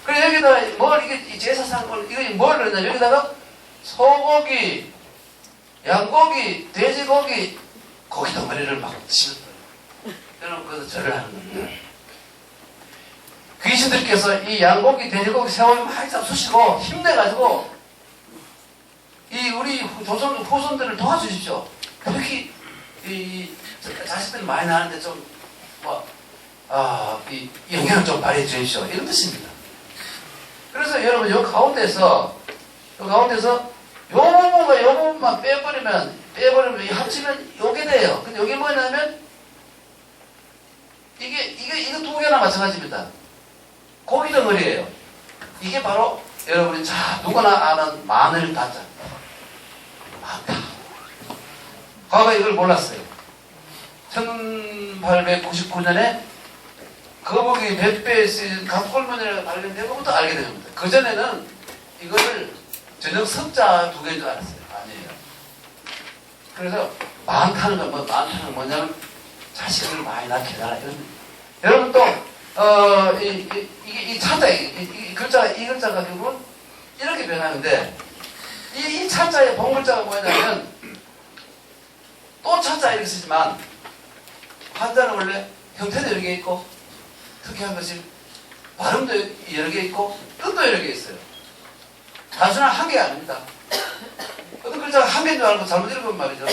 그리고 여기다가 이게 제사상 이거 뭘 넣냐 여기다가 소고기, 양고기, 돼지고기, 고기 덩어리를 막 씹었어요. 여러분 그래서 절을 하는 겁니다. 귀신들께서 이 양고기, 돼지고기, 새우를 막 쑤시고 힘내가지고 이 우리 후손들을 도와주십시오. 그렇게 이 자식들 많이 나는데 좀 이 영향을 좀 발휘해 주십시오. 이런 뜻입니다. 그래서 여러분 요 가운데서 요 부분만 빼버리면 이 합치면 요게 돼요. 근데 요게 뭐냐면 이거 두 개나 마찬가지입니다. 고기 덩어리예요. 이게 바로 여러분이 누구나 아는 마늘 가짜. 많다. 과거에 이걸 몰랐어요. 1899년에 거북이 배뼈에 쓰인 갑골문이라고 발견되고부터 알게 됩니다. 그전에는 이거를 전혀 석자 두 개인 줄 알았어요. 아니에요. 그래서 많다는 건 뭐냐면 자식을 많이 낳게 해달라. 여러분 또 이 차자 이 글자가 결국은 이렇게 변하는데 이 차자의 본글자가 뭐냐면 또 차자 이렇게 쓰지만 한자는 원래 형태도 여러 개 있고 특이한 것이 발음도 여러 개 있고 뜻도 여러 개 있어요. 단순한 한 개가 아닙니다. 어떤 글자가 한 개인 줄 알고 잘못 읽으면 말이죠.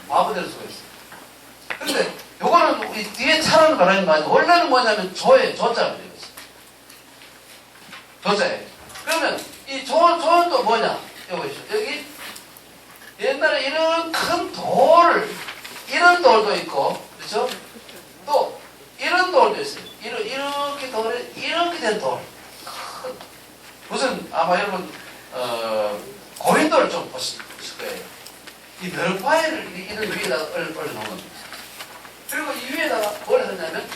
바보될 수가 있어요. 그런데 요거는 이 뒤에 차라는 말하는 거 아니고 원래는 뭐냐면 조자예요. 조자예요. 그러면 이 조는 또 뭐냐? 여기 옛날에 이런 큰 돌, 이런 돌도 있고 그렇죠? 또 이런 돌도 있어요. 이렇게 돌에 이렇게 된 돌. 무슨 아마 여러분 고린돌을 좀 보실 거예요. 이 널파이를 이런 위에다가 올려놓은 겁니다. 그리고 이 위에다가 뭘 했냐면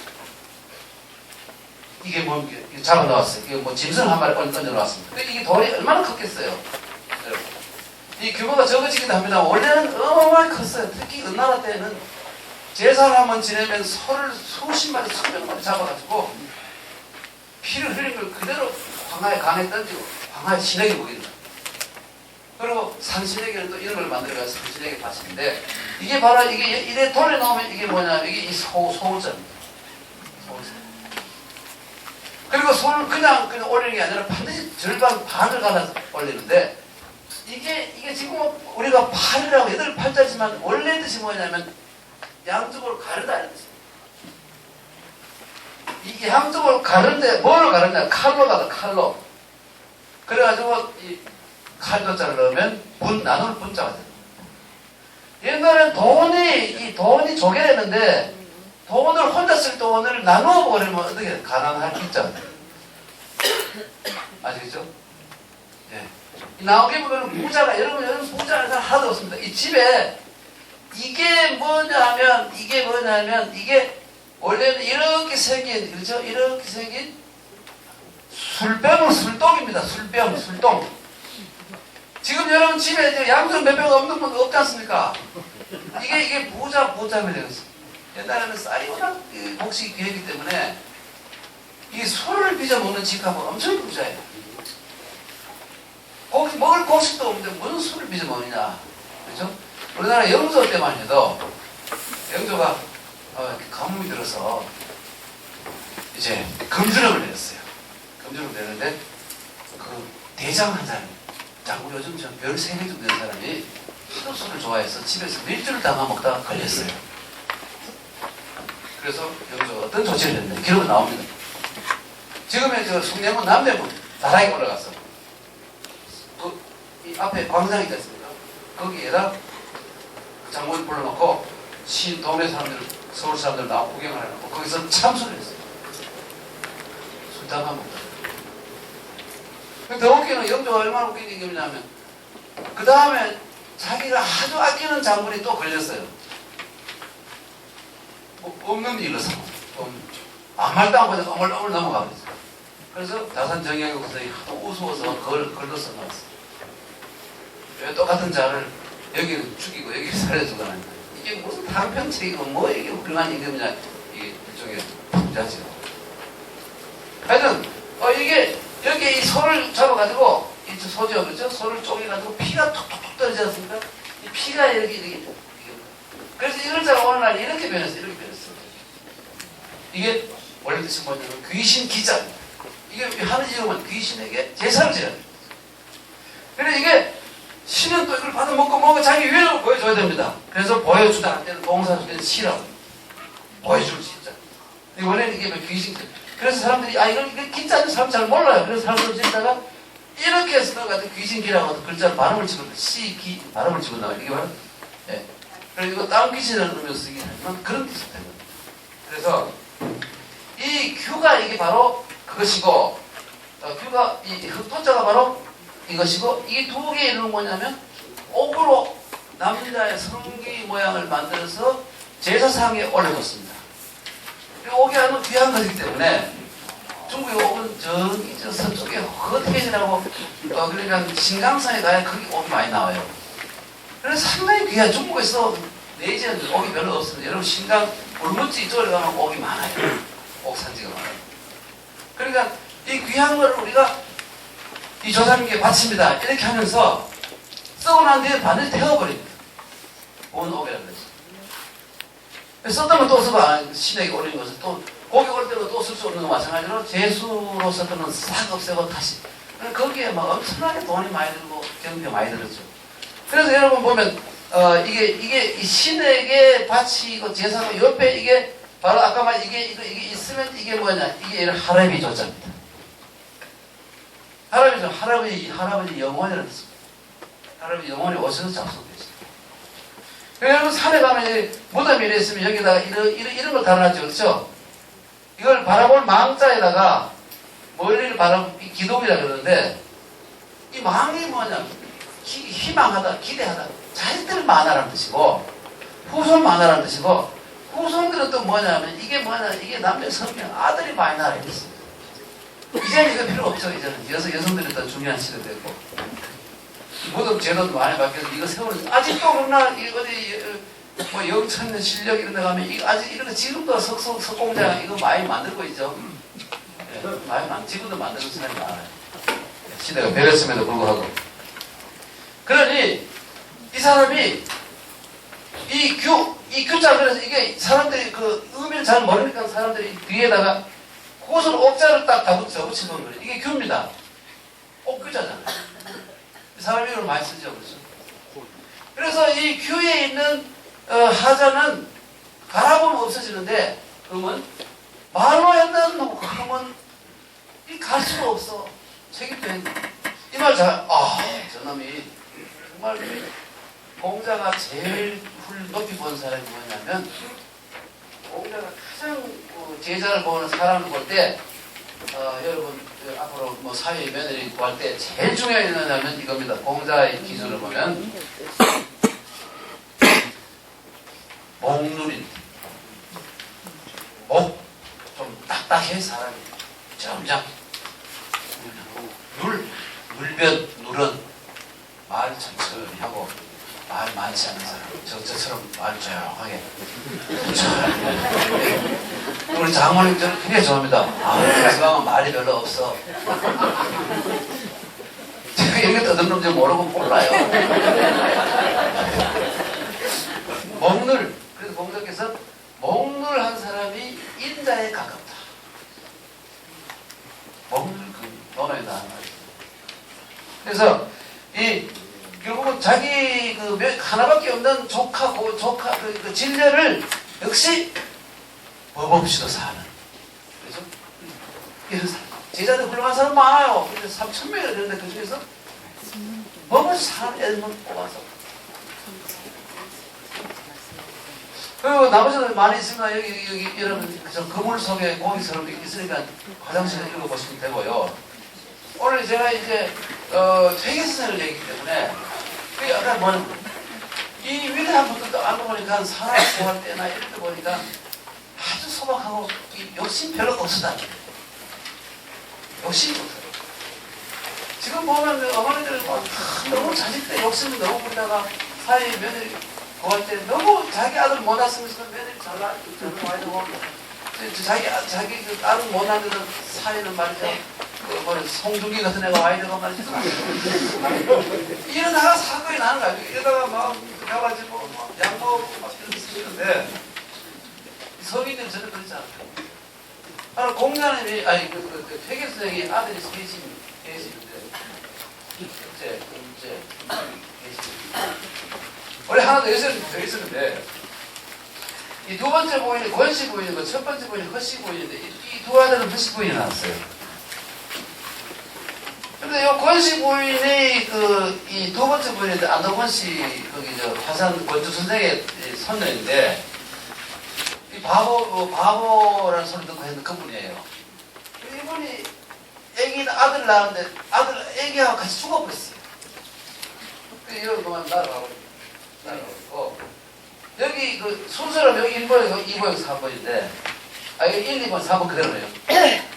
이게 뭐 잡아 넣었어요. 이게 뭐 짐승 한 마리 얹어 놓았습니다. 이게 돌이 얼마나 컸겠어요, 여러분. 이 규모가 적어지기도 합니다. 원래는 어마어마하게 컸어요. 특히 은나라 때는 제사를 한번 지내면 소를 수십 마리, 수백 마리 잡아가지고 피를 흘린 걸 그대로 광야에 강에 던지고 광야에 신에게 먹입니다. 그리고 산신에게는 또 이런 걸 만들어서 산신에게 바치는데 이게 바로 이게 이래 돌에 넣으면 이게 뭐냐 이게 이 소우자입니다. 소우자. 그리고 소를 그냥 올리는 게 아니라 반드시 절반 반을 갈라서 올리는데 이게 지금 우리가 팔이라고 얘들 팔자지만 원래 뜻이 뭐냐면 양쪽으로 가르다 이런 뜻입니다. 이게 양쪽으로 가르는데 뭘 가르냐 칼로 가다 칼로. 그래가지고 이 칼도자를 넣으면 나눌 분자가 됩니다. 옛날엔 돈이 조개랬는데 돈을 혼자 쓸 돈을 나누어 버리면 어떻게 가난할 기자가 돼요. 아시겠죠? 예. 나오게 보면 부자가 여러분 부자가 하나도 없습니다. 이 집에 이게 뭐냐면 이게 원래는 이렇게 생긴 그렇죠? 이렇게 생긴 술병은 술똥입니다. 술똥. 지금 여러분 집에 양손 몇 병 없는 분 없지 않습니까? 이게 부자가 되었습니다. 옛날에는 쌀이 워낙 곡식이 귀했기 때문에 이 술을 빚어 먹는 집값은 엄청 부자예요. 먹을 곡식도 없는데 무슨 술을 빚어 먹느냐. 그렇죠? 우리나라 영조 때만 해도 영조가 가뭄이 들어서 이제 금주령을 내렸어요. 금주령을 내렸는데 그 대장 한 사람이 자꾸 요즘 별 3개 정도 되는 사람이 하도 술을 좋아해서 집에서 밀주를 담아 먹다가 걸렸어요. 그래서 여기서 어떤 조치를 했는데 기록이 나옵니다. 지금의 저 숭례문 남대문 다락에 올라가서 이 앞에 광장이 있지 않습니까? 거기에다 장모를 불러놓고 동네 사람들, 서울 사람들 나와 구경을 해놓고 거기서 참수를 했어요. 술 담아 먹다. 더 웃기는 영조가 얼마나 웃긴 얘기냐면 그 다음에 자기가 아주 아끼는 장군이 또 걸렸어요. 뭐 없는 일로서 아무 말도 안 하고 어물어물 넘어가 버렸어요. 그래서 다산 정약의 국선이 하도 우스워서 그걸 걸로 써놨어요. 왜 똑같은 자를 여기는 죽이고 여기를 살려주거나 이게 무슨 당평책이고 뭐 이게 훌륭한 임금이냐 이게 일종의 부자지요. 하여튼 이게 여기 이 소를 잡아가지고 이 소죠 그렇죠? 소를 쪼개가지고 피가 톡톡톡 떨어지지 않습니까? 이 피가 이렇게 그래서 이 글자가 오늘날 이렇게 변했어요. 이게 원래 뜻이 뭐냐면 귀신 기자입니다. 이게 하는 이유는 귀신에게 제사를 지어야 됩니다. 그래서 이게 신은 또 이걸 받아먹고 자기 위력을 보여줘야 됩니다. 그래서 보여주다 할 때는 동사 속에는 시라고 보여줄 수 있죠. 원래는 이게 귀신 기자. 그래서 사람들이 이걸 기자는 사람 잘 몰라요. 그래서 사람들이 짓다가 이렇게 해서 넣어가지고 귀신기라고 글자 발음을 집어넣어요. 시기 발음을 집어넣어요. 이게 바로 예. 그래서 이거 다른 귀신을 넣으면서 쓰긴 하지만 그런 뜻이 되는 거예요. 그래서 이 규가 이게 바로 그것이고 규가 이 흑토자가 바로 이것이고 이 두 개의 이름은 뭐냐면 옥으로 남자의 성기 모양을 만들어서 제사상에 올려놓습니다. 옥이 아주 귀한 것이기 때문에 중국의 옥은 저기 저 서쪽에 허태진이라고 그러니까 신강산에 가야 거기 옥이 많이 나와요. 그래서 상당히 귀한 중국에서 내지는 옥이 별로 없습니다. 여러분 신강 울무지 이쪽에 가면 옥이 많아요. 옥 산지가 많아요. 그러니까 이 귀한 걸 우리가 이 조상님께 바칩니다. 이렇게 하면서 쓰고 난 뒤에 반드시 태워버립니다. 온 옥이라는 거지. 썼던 건 또 쓰고 신에게 올리는 것은 또 고기 올 때도 또 쓸 수 없는 거 마찬가지로 제수로 썼던 건 싹 없애고 다시 거기에 막 엄청나게 돈이 많이 들고 경비 많이 들었죠. 그래서 여러분 보면 이게 이 신에게 바치고 제사고 옆에 이게 바로 아까 말 이게 있으면 이게 뭐냐 이게 할아버지 조자입니다. 할아버지 영혼이라는 뜻입니다. 할아버지 영혼이 오셔서 작성되어 있습니다. 여러분 산에 가면 무덤이 이래 있으면 여기다가 이런 걸 달아놨죠. 그렇죠? 이걸 바라볼 망자에다가 멀리를 바라볼 기둥이라 그러는데 이 망이 뭐냐? 희망하다, 기대하다, 자식들 많아라는 뜻이고 후손 많아라는 뜻이고 후손들은 또 뭐냐면 이게 뭐냐? 이게 남녀 성명 아들이 많이 나라 이랬습니다. 이제는 이거 필요 없죠. 이제는 여성들이 더 중요한 시대 됐고 무덤 제도도 많이 바뀌어서 이거 세우는 아직도 그러나 어디 뭐 영천년 실력 이런 데 가면 이거 아직 이런 거 지금도 석공장 이거 많이 만들고 있죠. 예, 많이 지금도 만드는 사람이 많아요. 시대가 변했음에도 불구하고. 그러니 이 사람이 이 규자 그래서 이게 사람들이 그 의미를 잘 모르니까 사람들이 뒤에다가 그것을 옥자를 딱 다 붙이는 거예요. 이게 규입니다. 옥규자잖아요. 사람이 이걸 많이 쓰죠. 그래서 이 규에 있는 하자는 갈아보면 없어지는데 음은 말로 했는 음은 갈 수가 없어. 책임도 했네. 이 말 저놈이 정말 공자가 제일 높이 본 사람이 뭐냐면 공자가 가장 제자를 보는 사람을 볼 때 여러분 앞으로 뭐 사회 며느리 구할 때 제일 중요한 게 뭐냐면 이겁니다. 공자의 기준을 보면 목누린 목 좀 딱딱해 사람이 점점 물변 누런 말 천천히 하고 말 많지 않은 사람 저처럼 말 조용하게 우리 장모님 저는 굉장히 좋아합니다. 그래서 말이 별로 없어. 제가 이렇게 떠드는지 모르고 몰라요. 목눌 그래서 공자께서 목눌한 사람이 인자에 가깝다. 목눌 논어에다 하는 말이죠. 그래서 결국은 자기 하나밖에 없는 조카 그 진료를 역시 법 없이도 사는. 그래서 이런 사람. 제자들 훌륭한 사람 많아요. 3,000명이나 되는데 그 중에서 법 없이 사는 애들만 뽑아서. 그리고 나머지는 많이 있습니다. 여기 여러분 그물 속에 고기처럼 있으니까 화장실에 읽어보시면 되고요. 오늘 제가 이제 퇴계선을 얘기했기 때문에 그 약간 뭐는 이 위대한 분들도 알고 보니까 사람 구할 때나 이럴 때 보니까 아주 소박하고 욕심 별로 없었다. 욕심이 없어요. 지금 보면 어머니들 너무 자식들 욕심이 너무 부리다가 사회 며느리 구할 때 너무 자기 아들 못 왔으면서 며느리 잘 와야 되고 자기 그 아들 못 낳는 사회는 말이죠. 송중기 같은 애가 와야 되고 말이죠. 이러다가 사건이 나는 거야. 이러다가 막 가가지고 막 양보하고 막 이렇게 쓰시는데 성인들은 전혀 그렇지 않아요. 바로 공자님이 퇴계 선생이 아들이 계시는데 둘째 계시는데 원래 하나 더 있었는데 이 두 번째 부인이 권씨 부인이고 첫 번째 부인이 허씨 부인인데 이 두 아들은 허씨 부인이 나왔어요. 근데 이 권씨 부인이 이 두 번째 부인인데 안덕원 씨 거기 화산 권주 선생의 손녀인데 이 바보라는 소리 듣고 했는 그분이에요. 이분이 아들 낳았는데 애기하고 같이 죽어버렸어요. 이러고 그만 날아가고 여기 순서는 여기 1번이고 2번이고 3번인데 여기 1, 2번, 4번 그대로네요.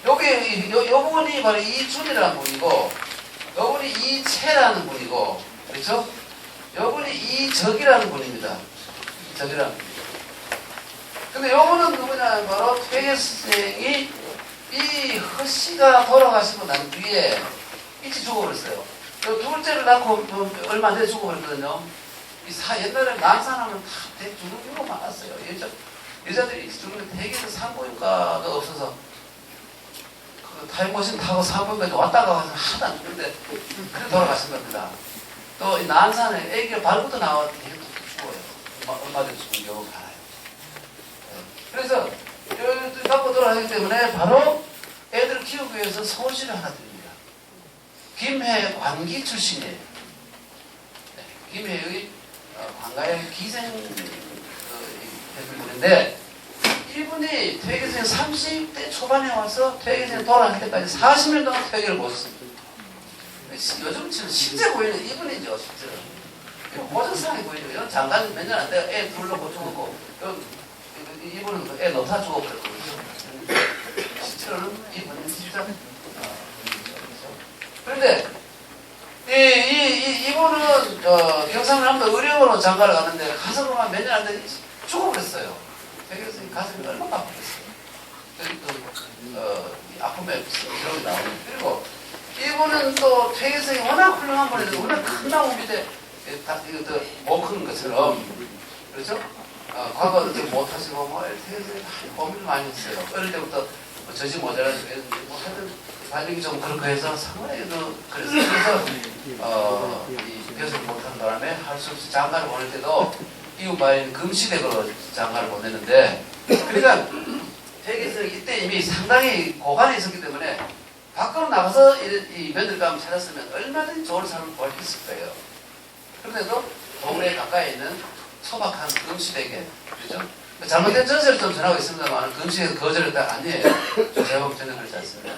여기 요 분이 바로 이준이라는 분이고 요 분이 이채라는 분이고 그렇죠? 요 분이 이적이라는 분입니다. 이적이라는 분. 근데 요 분은 누구냐 바로 퇴계 선생이 이 허씨가 돌아가시고 난 뒤에 일찍 죽어버렸어요. 요 둘째를 낳고 얼마 안 돼서 죽어버렸거든요. 옛날에 난산하면 다 죽는 경우가 많았어요. 여자들이 죽는 대개는 산부인과가 없어서 타임머신 타고 산부인과에 왔다가 와서 하나도 안 죽는데 그래 돌아가신 겁니다. 또 이 난산에 애기가 발부터 나와서 계속 죽어요. 얼마든지 죽는 경우가 많아요. 그래서 여기 갖고 돌아가기 때문에 바로 애들을 키우기 위해서 서울시를 하나 드립니다. 김해 관기 출신이에요. 김해 여기 상가의 기생 분인데 이분이 퇴계생 30대 초반에 와서 퇴계생 돌아갈 때까지 40년 동안 퇴계를 보셨습니다. 요즘 지금 실제 보이는 이분이죠, 실제로. 호적상이 보이죠. 이런 장관 몇 년 안 돼요. 애 둘로 못 죽었고, 이분은 애 넣다 죽어버렸고, 실제로는 이분은 진짜. 그런데, 이분은, 경상남도 의령으로 장가를 갔는데, 가서 보면 몇 년 안 돼, 죽어버렸어요. 그래서 가슴이 얼마나 아프겠어요. 아픔에 기록이 나오고. 그리고, 이분은 또 퇴계성이 워낙 훌륭한 분인데 워낙 큰 나무 밑에 못 크는 것처럼 그렇죠? 과거 못하시고 뭐 퇴계성이 고민을 많이 했어요. 어릴 때부터 뭐 젖이 모자라서 그랬는데 뭐 하여튼 반응이 좀 그렇고 해서 상당히 그래서 이 벼슬 못한 바람에 할 수 없이 장가를 보낼 때도 이웃 마을인 금시댁으로 장가를 보냈는데 그러니까 퇴계성이 이때 이미 상당히 고관에 있었기 때문에 밖으로 나가서 이 며느리감 찾았으면 얼마든지 좋은 삶을 보았을 거예요. 그런데도 동네에 가까이 있는 소박한 금시댁에, 그죠? 잘못된 전세를 좀 전하고 있습니다만, 금시댁 거절했다 아니에요. 제가 전에 그렇지 않습니다.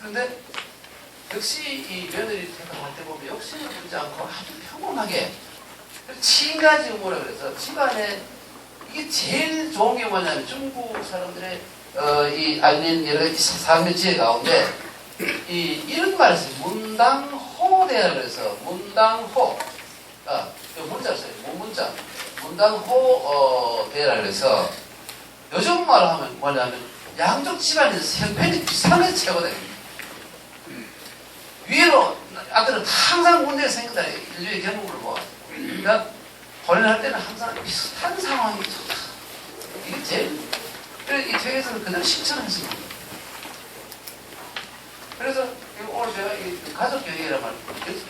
그런데, 역시 이 며느리 생각할 때 보면 욕심을 부리지 않고 아주 평범하게, 친가지 유무라 그래서 집안에, 이게 제일 좋은 게 뭐냐면 중국 사람들의 이 알린 여러 가지 상면지혜 가운데 이런 말을 써요. 문당호대라 그래서 문당호 문자 써요. 문문자 문당호 대라 그래서 요즘 말로 하면 뭐냐면 양쪽 집안에서 형편이 비슷하게 최고돼요. 위로 아들은 항상 문제가 생긴다. 인류의 경험을 보아. 그러니까 혼인할 때는 항상 비슷한 상황이 좋다. 이게 제일 이 책에서는 그대로 실천했습니다. 그래서 오늘 제가 이 가족 교육이란 말,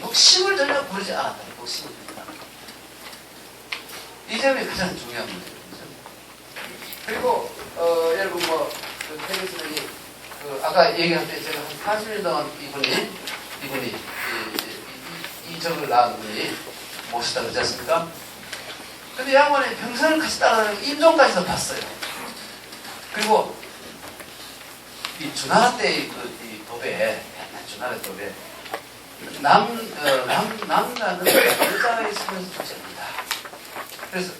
욕심을 전혀 부르지 않았다. 욕심을 부르지 않았다. 이 점이 가장 중요한 문제죠. 그리고 여러분 뭐 태계선생이 아까 얘기할 때 제가 한 40년 동안 이분이 이 적을 낳은 분이 모시다 그러지 않습니까? 근데 양반이 평생을 같이 따라다니고 임종까지도 봤어요. 그리고 이 주나라 때의 이 법에 주나라 법에 남자는 여자가 있으면 죽습니다. 그래서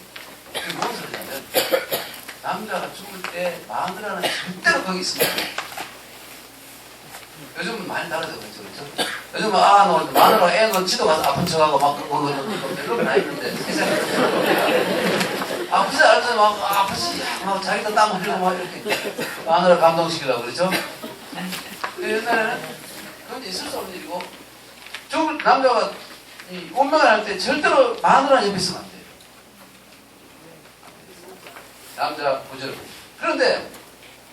이게 무슨 소리냐면 남자가 죽을 때 마누라는 절대로 거기 있습니다. 요즘은 많이 다르죠, 그렇죠? 요즘은 너 마누라 애 놓지도 가서 아픈 척하고 막 이런 거 있는데 세상에 아프지 않아서 막 아프지 막 자기도 땀 흘리고 막 이렇게 마누라 감동시키려고 그러죠. 옛날에는 그건 있을 수 없는 일이고 죽을 남자가 이 운명을 할 때 절대로 마누라 옆에 있으면 안 돼요. 남자 구절. 그런데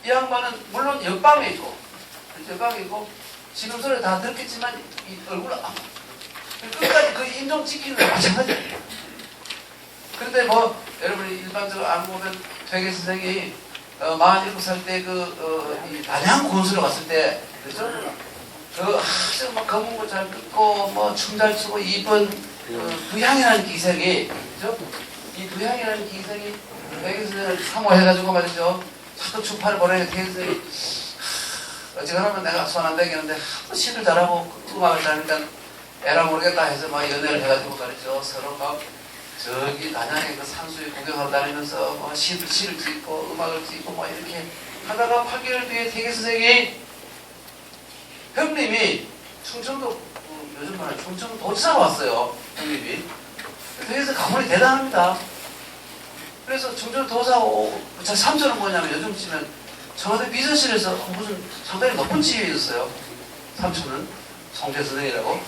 이 양반은 물론 옆방에 있고 옆방에 있고 지금 소리 다 들었겠지만 이 얼굴을 안 끝까지 그 인종 지키는 게 마찬가지예요. 그런데 뭐 여러분이 일반적으로 알고 보면 퇴계 선생이 47살 때 이 단양 군수로 갔을 때 그렇죠? 아주 막 검은 거 잘 듣고 뭐 춤 잘 추고 이쁜 두향이라는 기생이 그렇죠? 이 두향이라는 기생이 퇴계 선생을 사모해가지고 말이죠. 자꾸 추파를 보내는 퇴계 선생이 어찌가라면 내가 손 안 대겠는데 시를 잘하고 음악을 잘하니까 에라 모르겠다 해서 막 연애를 해가지고 말이죠. 서로 막 저기 단양의 그 산수에 구경하러 다니면서 뭐 시를 짓고 음악을 짓고 뭐 이렇게 하다가 8개월 뒤에 퇴계 선생이 형님이 충청도 요즘 말하는 충청도 도지사가 왔어요. 형님이. 그래서 가문이 대단합니다. 그래서 충청도 도지사하고 제 삼촌은 뭐냐면 요즘 치면 청와대 비서실에서 무슨 상당히 높은 지위에 있었어요. 삼촌은 송태 선생이라고.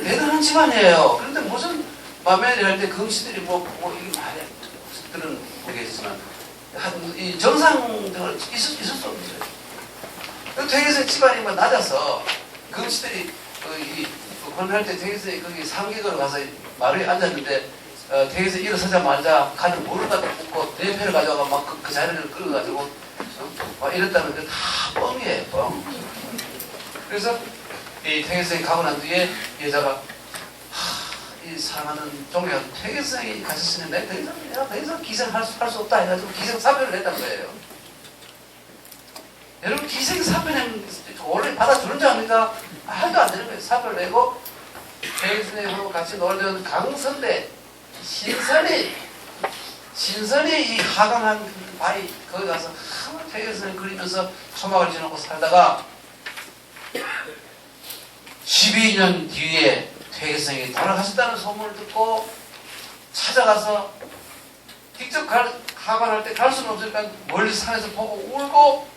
대단한 집안이에요. 그런데 무슨 마매를 할 때 금시들이 뭐 이게 말이야. 그런 모르겠지만 이 정상적으로 있을 수 없는 거예요. 퇴계선 집안이 뭐 낮아서 금시들이 혼할 때 퇴계선이 거기 상객으로 가서 마루에 앉았는데 퇴계선 일어서자마자 가는 물을 갖다 붓고 대패를 가져가 막 그 자리를 끌어가지고 막 이랬다는데 다 뻥이에요, 뻥. 그래서 이 퇴계선이 가고 난 뒤에 여자가 이 사랑하는 종이가 퇴계성이 가셨으면 내가 더 이상 기생할 수 없다 해가지고 기생사표를 냈단 거예요. 여러분 기생사표는 원래 받아주는 줄 압니까? 말도 안 되는 거예요. 사표를 내고 퇴계선생님하고 같이 놀던 강선대 신선이 이 하강한 바위 거기 가서 퇴계선을 그리면서 초막을 지놓고 살다가 12년 뒤에 퇴계선생이 돌아가셨다는 소문을 듣고 찾아가서 직접 하관할 때 갈 수는 없으니까 멀리 산에서 보고 울고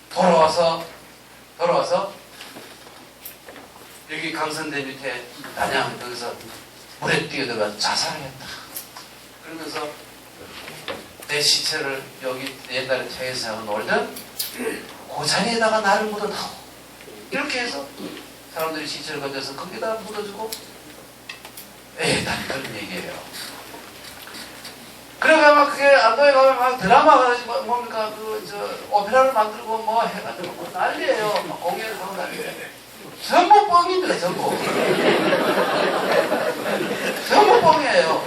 돌아와서 여기 강선대 밑에 단양 여기서 물에 뛰어들어가 자살을 했다. 그러면서 내 시체를 여기 옛날에 퇴계선생하고 놀던 그 자리에다가 나를 묻어다오. 이렇게 해서 사람들이 시체를 건져서 거기다 묻어주고 난 그런 얘기예요. 그러니까 막 그게 안동에 가면 막 드라마가 뭡니까 오페라를 만들고 뭐 해가지고 뭐 난리예요. 막 공연을 하고 난리예요. 전부 뻥입니다. 전부 뻥이에요.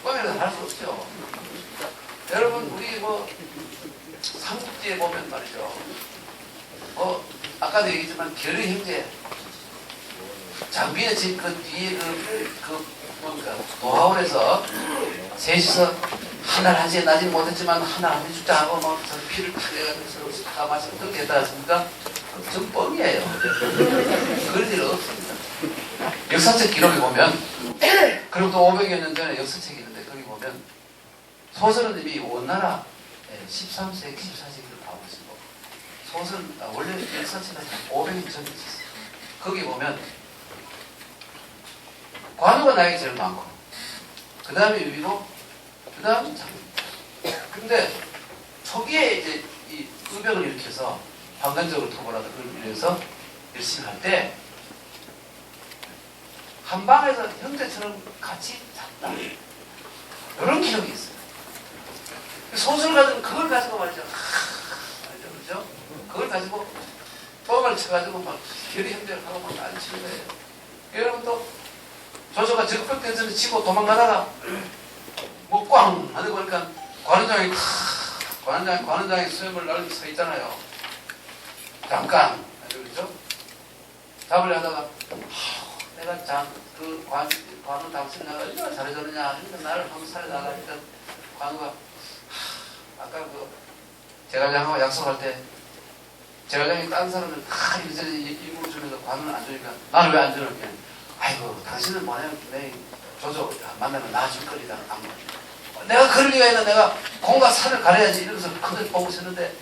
뻥이라도 할 수 없죠. 여러분 우리 삼국지에 보면 말이죠. 아까도 얘기했지만 결의 형제 장비의 집 그 뒤에 뭔가 노하울에서 셋이서 한날 한시에 나지는 못했지만 한날 한시 죽자 하고 막 피를 탁 해가지고 다 마시고 그렇게 했다 않습니까? 전 뻥이에요. 그런 일 없습니다. 역사책 기록에 보면 그로부터 500여 년 전에 역사책이 있는데 거기 보면 소설가님이 원나라 13세기, 14세기를 봐고 있습니다. 소설, 원래 역사책은 500년 전에 있었어요. 거기 보면 관우가 나이가 제일 많고 그 다음에 유비고 그 다음에 장군입니다. 근데 초기에 이제 이 의병을 일으켜서 방간적으로 토벌하다 그걸 위해서 열심히 할 때 한방에서 형제처럼 같이 잤다. 이런 기록이 있어요. 소설가들은 그걸 가지고 말이죠. 그죠? 그걸 가지고 뻥을 쳐가지고 막 결의 형제를 하고 막 난치는 거예요. 여러분도 조조가 적벽대전에 치고 도망가다가 뭐 꽝 하는 거 보니까 관원장이 수염을 날리고 서 있잖아요. 잠깐 그렇죠? 잡으려 하다가 내가 관우 당신 내가 얼마나 잘해줬느냐. 그러니까 나를 한번 살려달라 하니까 관우가 아까 제갈량하고 약속할 때 제갈량이 딴 사람을 다 이리저리 임무를 주면서 관우는 안 주니까 나는 왜 안 주냐. 아이고 당신은 뭐냐면 내 조조 만나면 나아줄 거리다. 내가 그럴 리가 있나. 내가 공과 산을 가려야지 이러면서 그들 보고 있었는데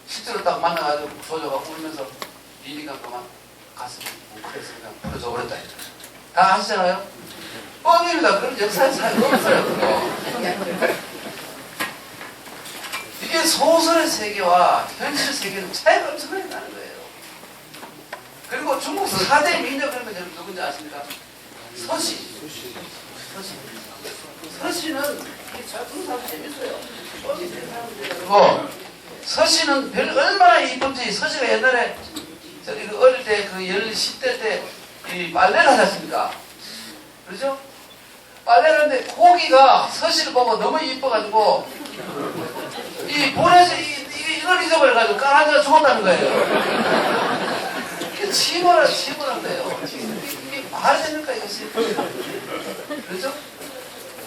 실제로 딱 만나가지고 조조가 울면서 니니가 그만 가슴이 뭉클해서 그냥 풀어줘 버렸다. 다 아시잖아요? 뻥입니다. 그런 역사에 사연 없어요. 그거. 이게 소설의 세계와 현실 세계는 차이가 엄청나게 나는 거예요. 그리고 중국 4대 민족이라는 건 여러분 누군지 아십니까? 서시는 작품 사람 재밌어요. 서시는 얼마나 이쁜지. 서시가 옛날에 저기 어릴 때 10대 때 이 빨래를 하지 않습니까? 그렇죠? 빨래를 하는데 고기가 서시를 보고 너무 이뻐가지고 이 볼에서 이걸 잊어버려가지고 깔아앉아 죽었다는 거예요. 치모란 거예요. 이게 말이 됩니까 이것이? 그렇죠?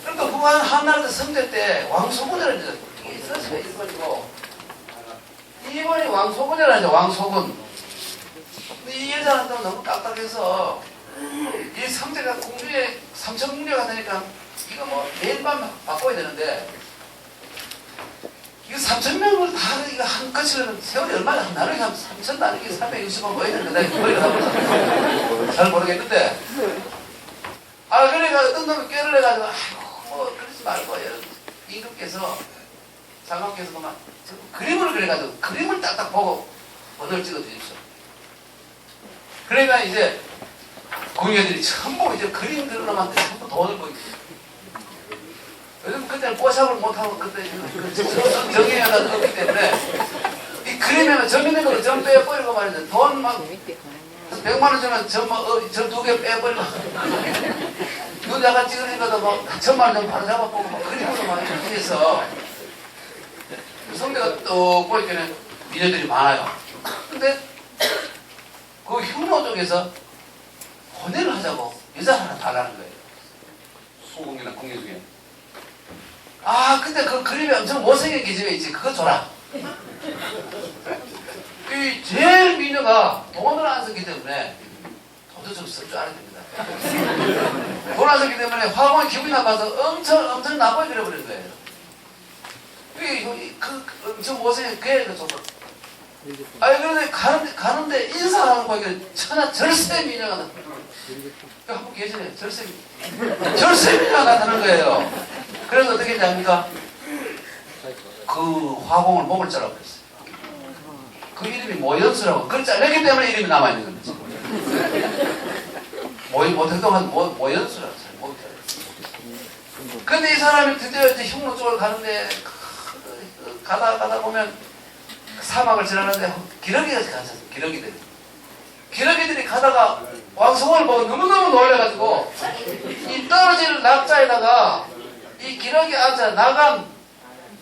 그러니까 그만 한나라도 성대 때 왕소군이라는 게 있었어요. 1번이고 2번이 왕소군이라는 왕소군. 이 여자는 또 너무 딱딱해서 이 성대가 궁중에 3,000궁녀가 되니까 이거 뭐 매일 밤 바꿔야 되는데 이거 3,000명을 다 이거 한 것이라면 세월이 얼마나 나누기 하면 3,000 나누기 360원 뭐 이랬는데 내가 머리가 나쁘다. 잘 모르겠는데 그러니까 어떤 놈이 꾀를 해가지고 아이고 그러지 말고 임금께서 장관께서 그만 그림을 그려가지고 그림을 딱딱 보고 번호를 찍어주십시오. 그러니까 이제 궁녀들이 전부 이제 그림 그리는 놈한테 전부 돈을 보이죠. 요즘 그때는 뽀샵을 못하고 그때 정의가 없기 때문에 이 그림에는 정의된 거로 점 빼버리고 말이죠. 돈 막 100만 원 주면 저 두 개 빼버리고 눈 약간 찌그러니까도 뭐 1000만 원 좀 바로 잡아보고 막 그리고도 막 이렇게 해서 성대가 또 보이기는 미녀들이 많아요. 근데 그 흉노 쪽에서 혼외를 하자고 여자 하나 달라는 거예요. 수공이나 공개 중에. 아 근데 그 그림에 엄청 못생긴 계집애 있지, 그거 줘라. 이 제일 미녀가 돈을 안 썼기 때문에 돈도 좀 쓸 줄 알아야 됩니다. 돈 안 썼기 때문에 화공이 기분이 나빠서 엄청 나빠져 버린 거예요. 엄청 못생긴 그 애가 좀. 아니 그런데 가는데 인사하는 거니까 천하 절세 미녀가 나타나는 거예요. 한분 계시네. 절세 미녀가 나타나는 거예요. 그래서 어떻게 했냐니까 그 화공을 목을 잘라버렸어요. 그 이름이 모연수라고. 그걸 잘렸기 때문에 이름이 남아있는 겁니다. 못했던 모연수라고 했어요. 목을 잘랐어요. 근데 이 사람이 드디어 이제 흉노 쪽을 가는데 가다 보면 사막을 지나는데 기러기가 가셨어요. 기러기들이 가다가 왕성을 보고 너무너무 놀래가지고 이 떨어지는 낙자에다가 이 기러기 앉아 나간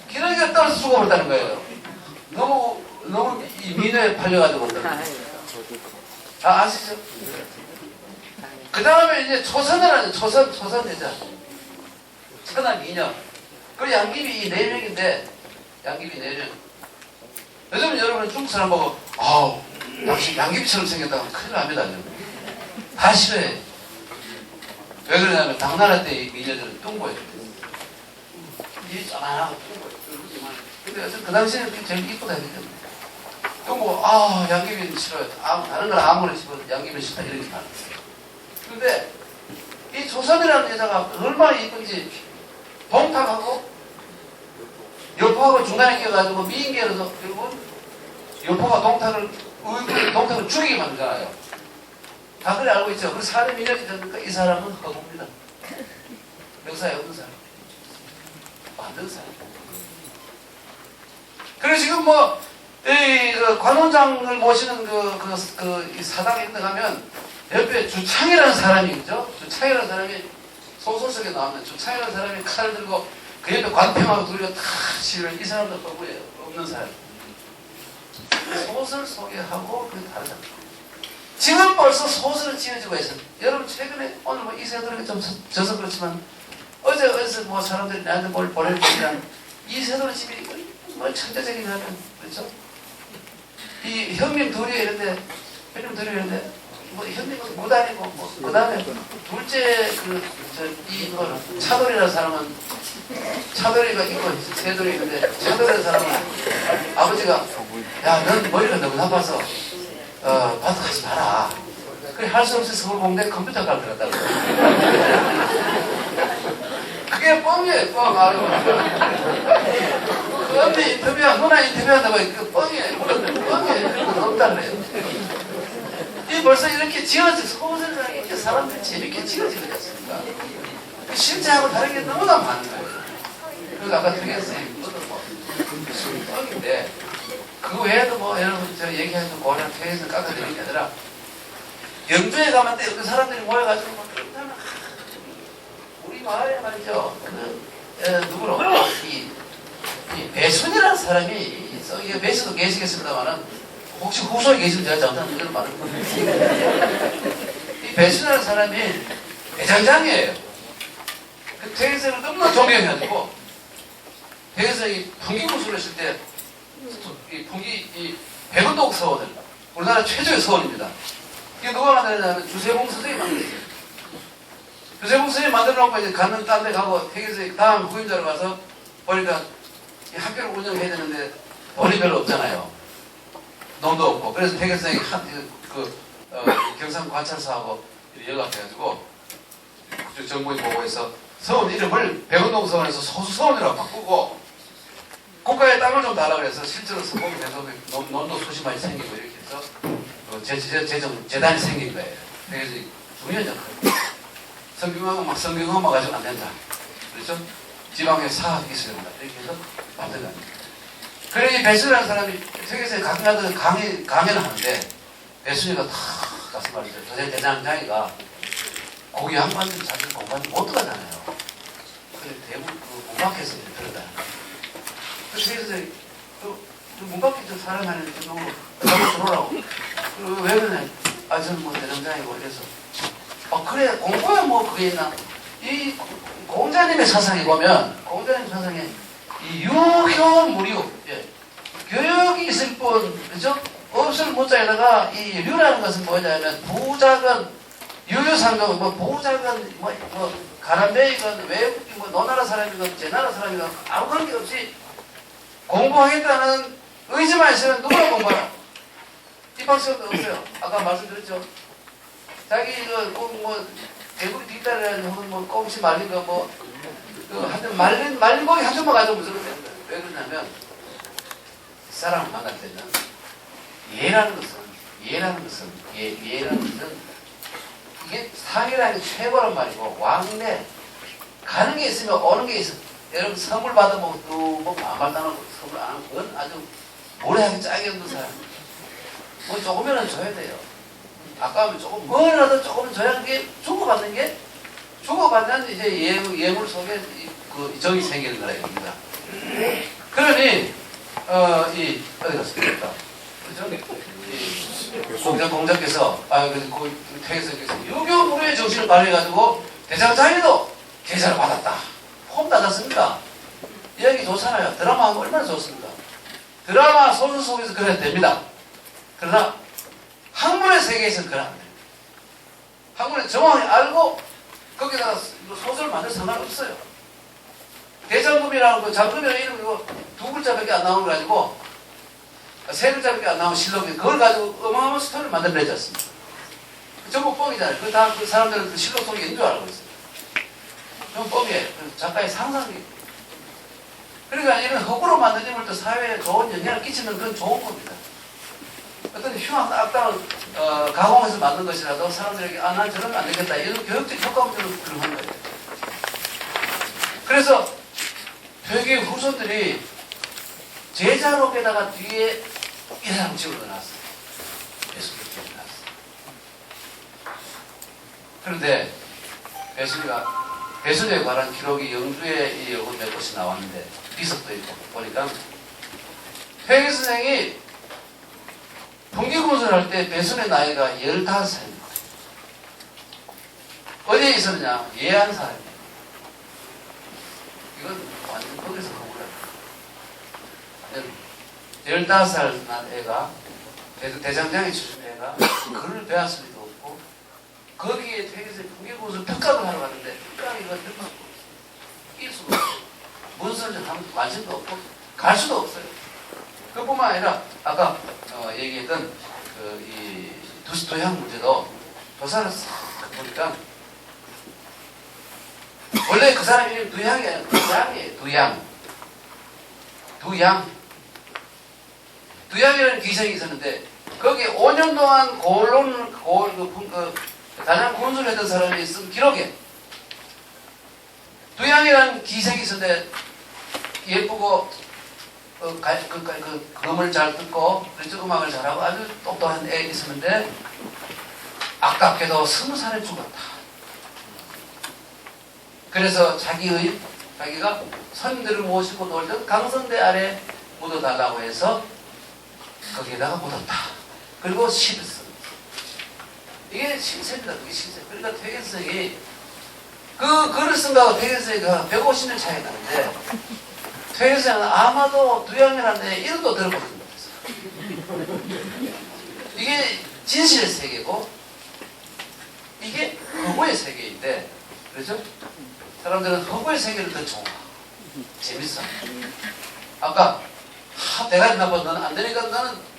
기러기가 떨어져 죽어버렸다는 거예요. 너무 이 미녀에 팔려가지고. 아시죠? 그 다음에 이제 초선을 하죠. 초선 여자. 천하 미녀. 그리고 양귀비 이 4명인데 양귀비 4명. 요즘 여러분 중국 사람 보고 아우 당신 양귀비처럼 생겼다고 큰일 납니다. 다 싫어해. 왜 그러냐면 당나라 때 이 미녀들은 뚱보예요. 입이 쪼만하고 뚱보예요. 근데 그 당시에는 제일 이쁘다 했기 때문에 뚱보고 아 양귀비는 싫어요. 다른 걸 아무리 싫어도 양귀비는 싫다 이렇게 말했어요. 근데 이 조선이라는 여자가 얼마나 이쁜지 동탁하고 여포하고 중간에 끼어가지고 미인계로서 결국은 여포가 동탁을 죽이게 만들잖아요. 다 그래 알고 있죠. 그 사례 민혁이 되니까 이 사람은 허구입니다. 역사에 없는 사람. 만든 사람. 그래서 지금 관원장을 모시는 이 사당에 가면 옆에 주창이라는 사람이 있죠. 주창이라는 사람이 소설 속에 나오는 주창이라는 사람이 칼을 들고 그 옆에 관평하고 둘이가 다 치는 이 사람도 허구예요. 없는 사람. 소설 소개하고 그게 다르다. 지금 벌써 소설을 지어지고 있어요. 여러분 최근에 오늘 이세돌에게 좀 져서 그렇지만 어제 사람들이 나한테 뭘 보내주니까 이세돌의 집이 천재적인 하면 그렇죠? 이 형님 둘이 이런데 형님은 무단이고 그 다음에 둘째 차돌이라는 사람은 차돌이가 있고 새돌이 있는데 차돌이라는 사람은 아버지가 야 넌 머리가 너무 나빠서 밭 가지 마라. 그래 할 수 없이 서울 공대 컴퓨터과를 들었다고. 그게 뻥이에요. 뻥. 그 언니 인터뷰한 누나 인터뷰한다고 그 뻥이에요. 뻥이에요. 그런 건 없다 그래요. 이 벌써 이렇게 지어져 소설이라는 이렇게 사람들이 재밌게 지어지게 됐습니다. 실제하고 다른 게 너무나 많은 거예요. 그리고 아까 드리겠 선생님 뻥인데 그 외에도 여러분 저 얘기하는 고량 퇴에서 깎아드리는 게 아니라 영주에 가면 때 그 사람들이 모여가지고 그렇다면 우리 마을에 말이죠. 누구로 이 배순이라는 사람이 이게 배수도 계시겠습니다만은 혹시 후소에 계시면 제가 잘못하는 그런 말을 이 배순이라는 사람이 대장장이에요. 그 퇴에서를 너무나 존경해가지고 퇴에서 이 풍기구슬을 했을 때 이 백운동 서원을 우리나라 최초의 서원입니다. 이게 누가 만들었냐면 주세봉 선생님이 만들었어요. 주세봉 선생님이 만들어놓고 이제 가는 딴 데 가고 퇴계선생님 다음 후임자로 가서 보니까 이 학교를 운영해야 되는데 돈이 별로 없잖아요. 돈도 없고. 그래서 퇴계선생님이 경상관찰사하고 연락해가지고 정부에 보고해서 서원 이름을 백운동 서원에서 소수서원이라고 바꾸고 국가에 땅을 좀 달라고 해서 실제로 성공이 돼서 논도 수십 만이 생기고 이렇게 해서 재단이 생긴 거예요. 그래서 중요한 역할이에요. 성경하고 가지고 안 된다. 그렇죠? 지방에 사학이 있어야 된다. 이렇게 해서 만든 겁니다. 그래 이 배순이라는 사람이 세계에서 강연을 하는데 배순이가 다 가서 말이죠. 대장장이가 고기 양반들 자기 공부하는 못 들어가잖아요. 그래 대부분 그 문 밖에서 들어가요. 그래서 문 밖에 저 사람 하는 게 너무 들어오라고. 왜 그러냐? 아 저는 뭐 대장장이고 이래서. 그래 공부야 뭐 그게 있나? 이 공자님의 사상에 보면 공자님 사상에 이 유효무류, 예. 교육이 있을 뿐, 그죠? 없을 못자에다가 이 류라는 것은 뭐냐면 부작은 유효상도 뭐 부작은 뭐 가람베이건 외국 뭐 너 나라 사람이건 제 나라 사람이건 아무 관계 없이 공부하겠다는 의지만 있으면 누구나 공부하라. 입학시험도 없어요. 아까 말씀드렸죠. 자기 뭐 대구리 뒷다리라는 혹은 뭐 꽁치 말린 거 뭐 하여튼 말린 고기 한 점만 가지고 무슨 되는 거예요. 왜 그러냐면 사람을 만날 때는 예라는 것은 이게 상이라는 게 최고란 말이고 왕래 가는 게 있으면 오는 게 있어. 여러분 선물 받아먹고 뭐 아무것도 안 하고 선물 안 하고 그건 아주 모래하게 짜게 없는 사람. 뭐 조금이라도 줘야 돼요. 아까면 조금 뭐라도 조금 줘야 하는 게 주고받는 이제 예물 속에 그 정이 생기는 거라 이겁니다. 그러니 어디 갔습니까? 그죠? 공자께서 태계선께서 유교무료의 정신을 발휘해가지고 대장장이도 계좌를 받았다. 폼 닫았습니다. 이야기 좋잖아요. 드라마 하면 얼마나 좋습니까? 드라마 소설 속에서 그래야 됩니다. 그러나 학문의 세계에서는 그러면 안 됩니다. 학문을 정확히 알고 거기다가 소설 만들 상관없어요. 대장금이라는 그 장금이라는 이름 이거 두 글자밖에 안 나오는 거 가지고 세 글자밖에 안 나오는 실록이 그걸 가지고 어마어마한 스토리를 만들어내지 않습니까? 전부 뻥이잖아요. 그 사람들은 그 실록 속에 있는 줄 알고 있어요. 그건 뻥이에요. 작가의 상상이. 그러니까 이런 허구로 만든 인물도 사회에 좋은 영향을 끼치면 그건 좋은 겁니다. 어떤 흉악 악당을 가공해서 만든 것이라도 사람들에게 난 저러면 안 되겠다 이런 교육적 효과물들을 하는 거예요. 그래서 회계 후손들이 제자록에다가 뒤에 이 사람 집어넣어놨어요. 배수를 집어넣어놨어요. 그런데 배수에 관한 기록이 영주에 여러 몇 곳이 나왔는데 비석도 있고 보니까 회계 선생이 풍기군수를 할 때 배순의 나이가 15살입니다. 어디에 있었느냐? 예안사입니다. 이건 완전 거기서 거구라. 15살 난 애가 대장장이 출신 애가 글을 배웠을 리도 없고 거기에 되게서 풍기군수 특각을 하러 갔는데 특각이 이거 특각 낄 수가 없어요. 문서를 하면 관심도 없고 갈 수도 없어요. 그뿐만 아니라 아까 얘기했던 이 도양 문제도 조사를 싹 보니까 원래 그 사람 이름이 두양이 아니라 두양이에요. 두양이라는 기생이 있었는데 거기에 5년 동안 단양 군수를 했던 사람이 쓴 기록에 두양이라는 기생이 있었는데 예쁘고 음을 잘 듣고 그렇죠. 음악을 잘하고 아주 똑똑한 애가 있었는데 아깝게도 20살에 죽었다. 그래서 자기가 선들을 모시고 놀던 강성대 아래 묻어달라고 해서 거기에다가 묻었다. 그리고 시를 씁니다. 이게 실세입니다. 그게 실세. 그러니까 퇴계선생이 그 글을 쓴 거하고 퇴계선생이 150년 차이가 나는데 퇴계선생은 아마도 두양이라는 데 이름도 들어보지 못했어요. 이게 진실의 세계고 이게 허구의 세계인데 그렇죠? 사람들은 허구의 세계를 더 좋아. 재밌어. 아까 내가 나빠 너는 안 되니까 너는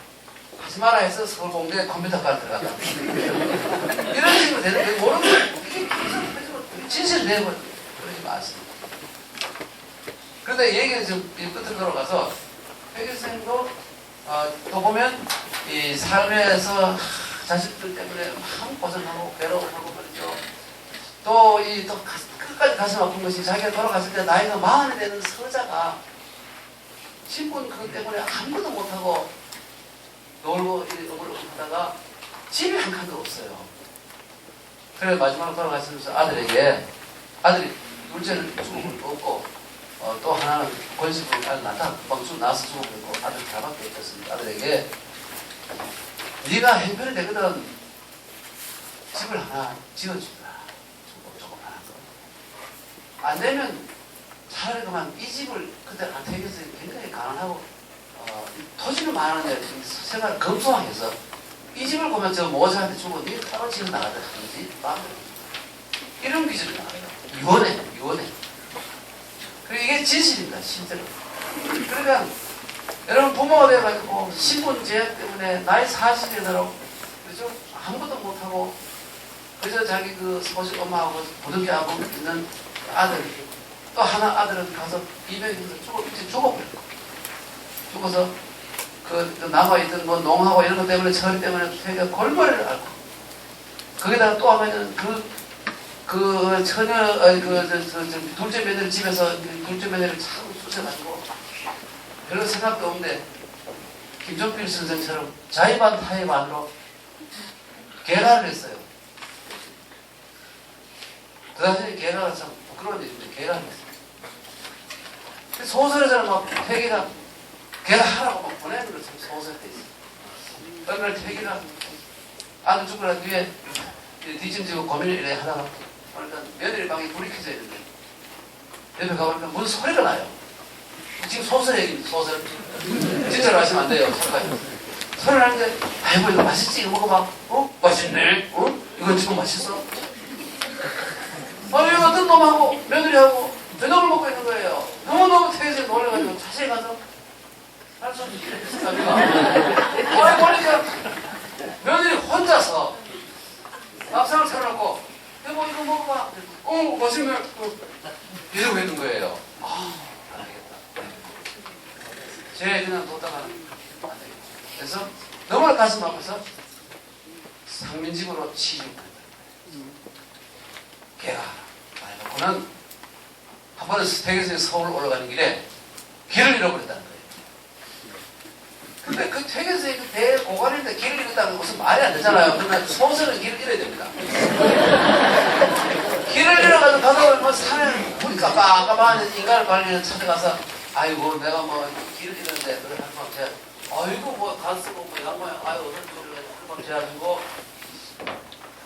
하지 마라 해서 서울공대에 컴퓨터과를 들어갔다. 이런 식으로 되는데 모르면 이게 진실이 되고 그러지 마세요. 그런데 얘기는 지금 끝으로 돌아가서 회계선생도 또 보면 이 삶에서 자식들 때문에 참 고생하고 괴로워하고 그렇죠. 또 끝까지 가슴 아픈 것이 자기가 돌아갔을 때 나이가 40이 되는 서자가 신분 그것 때문에 아무것도 못하고 놀고 하다가 집이 한 칸도 없어요. 그래서 마지막으로 돌아가시면서 아들에게, 아들이 둘째를 죽어버리고 없고, 또 하나는 권식으로 낳다 방수 나와서 죽어버리고 아들 하나밖에 없었습니다. 아들에게 네가 형편이 되거든 집을 하나 지어준다. 조금 하나 더. 안 되면 차라리 그만 이 집을 그때 안태에서 굉장히 가난하고 토지를 많은데 생활을 검소하게 해서 이 집을 보면 저 모자한테 주고 네 따로 지어 나가자 하는지 마음대로 이런 기준이 나와요. 유언해. 그리고 이게 진실입니다. 실제로. 그러니까 여러분 부모가 돼가지고 신분 제약 때문에 나이 40에 들어 그죠? 아무것도 못하고 그래서 자기 그 소식 엄마하고 부득이하고 있는 아들 또 하나 아들은 가서 200에서 죽어버렸고 죽어서 그 남아있던 뭐 농하고 이런 것 때문에 처리 때문에 되게 골머리를 앓고 거기다가 또 하면은 그 처녀 둘째 며느리 집에서 둘째 며느리를 참 쑤셔가지고 별로 생각도 없는데 김종필 선생처럼 자의반 타의반으로 계란을 했어요. 그 당시에 계란은 참 부끄러운 일인데 계란을 했어요. 소설에서는 막 태기가 계란하라고 막 보내는 거 참 소설에 있어요. 어느 날 태기가 아들 죽고 난 뒤에 뒤짐지고 고민을 이래 하다가 그러니까 며느리 방에 불이 켜져 있는데 옆에 가보니까 무슨 소리가 나요. 지금 소설 얘기입니다. 소설. 진짜로 하시면 안 돼요. 소리 나는데 아이고 이거 맛있지? 이거 먹어봐. 맛있네? 이건 지금 맛있어? 아니 어떤 놈하고 며느리하고 저녁을 먹고 있는 거예요. 너무너무 태에서 놀래가지고 자세히 가서 살좀 아이 보니까 며느리 혼자서 밥상을 차려놓고 여보 이거 먹어봐. 맛있네. 이러고 있는 거예요. 안 되겠다. 제 그냥 뒀다가는 안 되겠다. 그래서 너무나 가슴 아파서 상민집으로 취직합니다. 걔가 말해놓고는 한 번은 스택에서 서울 올라가는 길에 길을 잃어버렸다는 거예요. 근데 그 퇴계소에 그 배 고관인데 길을 잃었다는 것은 말이 안 되잖아요. 그러나 소설은 길을 잃어야 됩니다. 길을 잃어가지고 가다 보면 산에 물이 깜깜한 인간을 관리는 찾아가서 아이고 내가 뭐 길을 잃었는데 그래 한번 제가 아이고 뭐 간쓰고 뭐 양모양 아유 어떤 소리를 한번 재가지고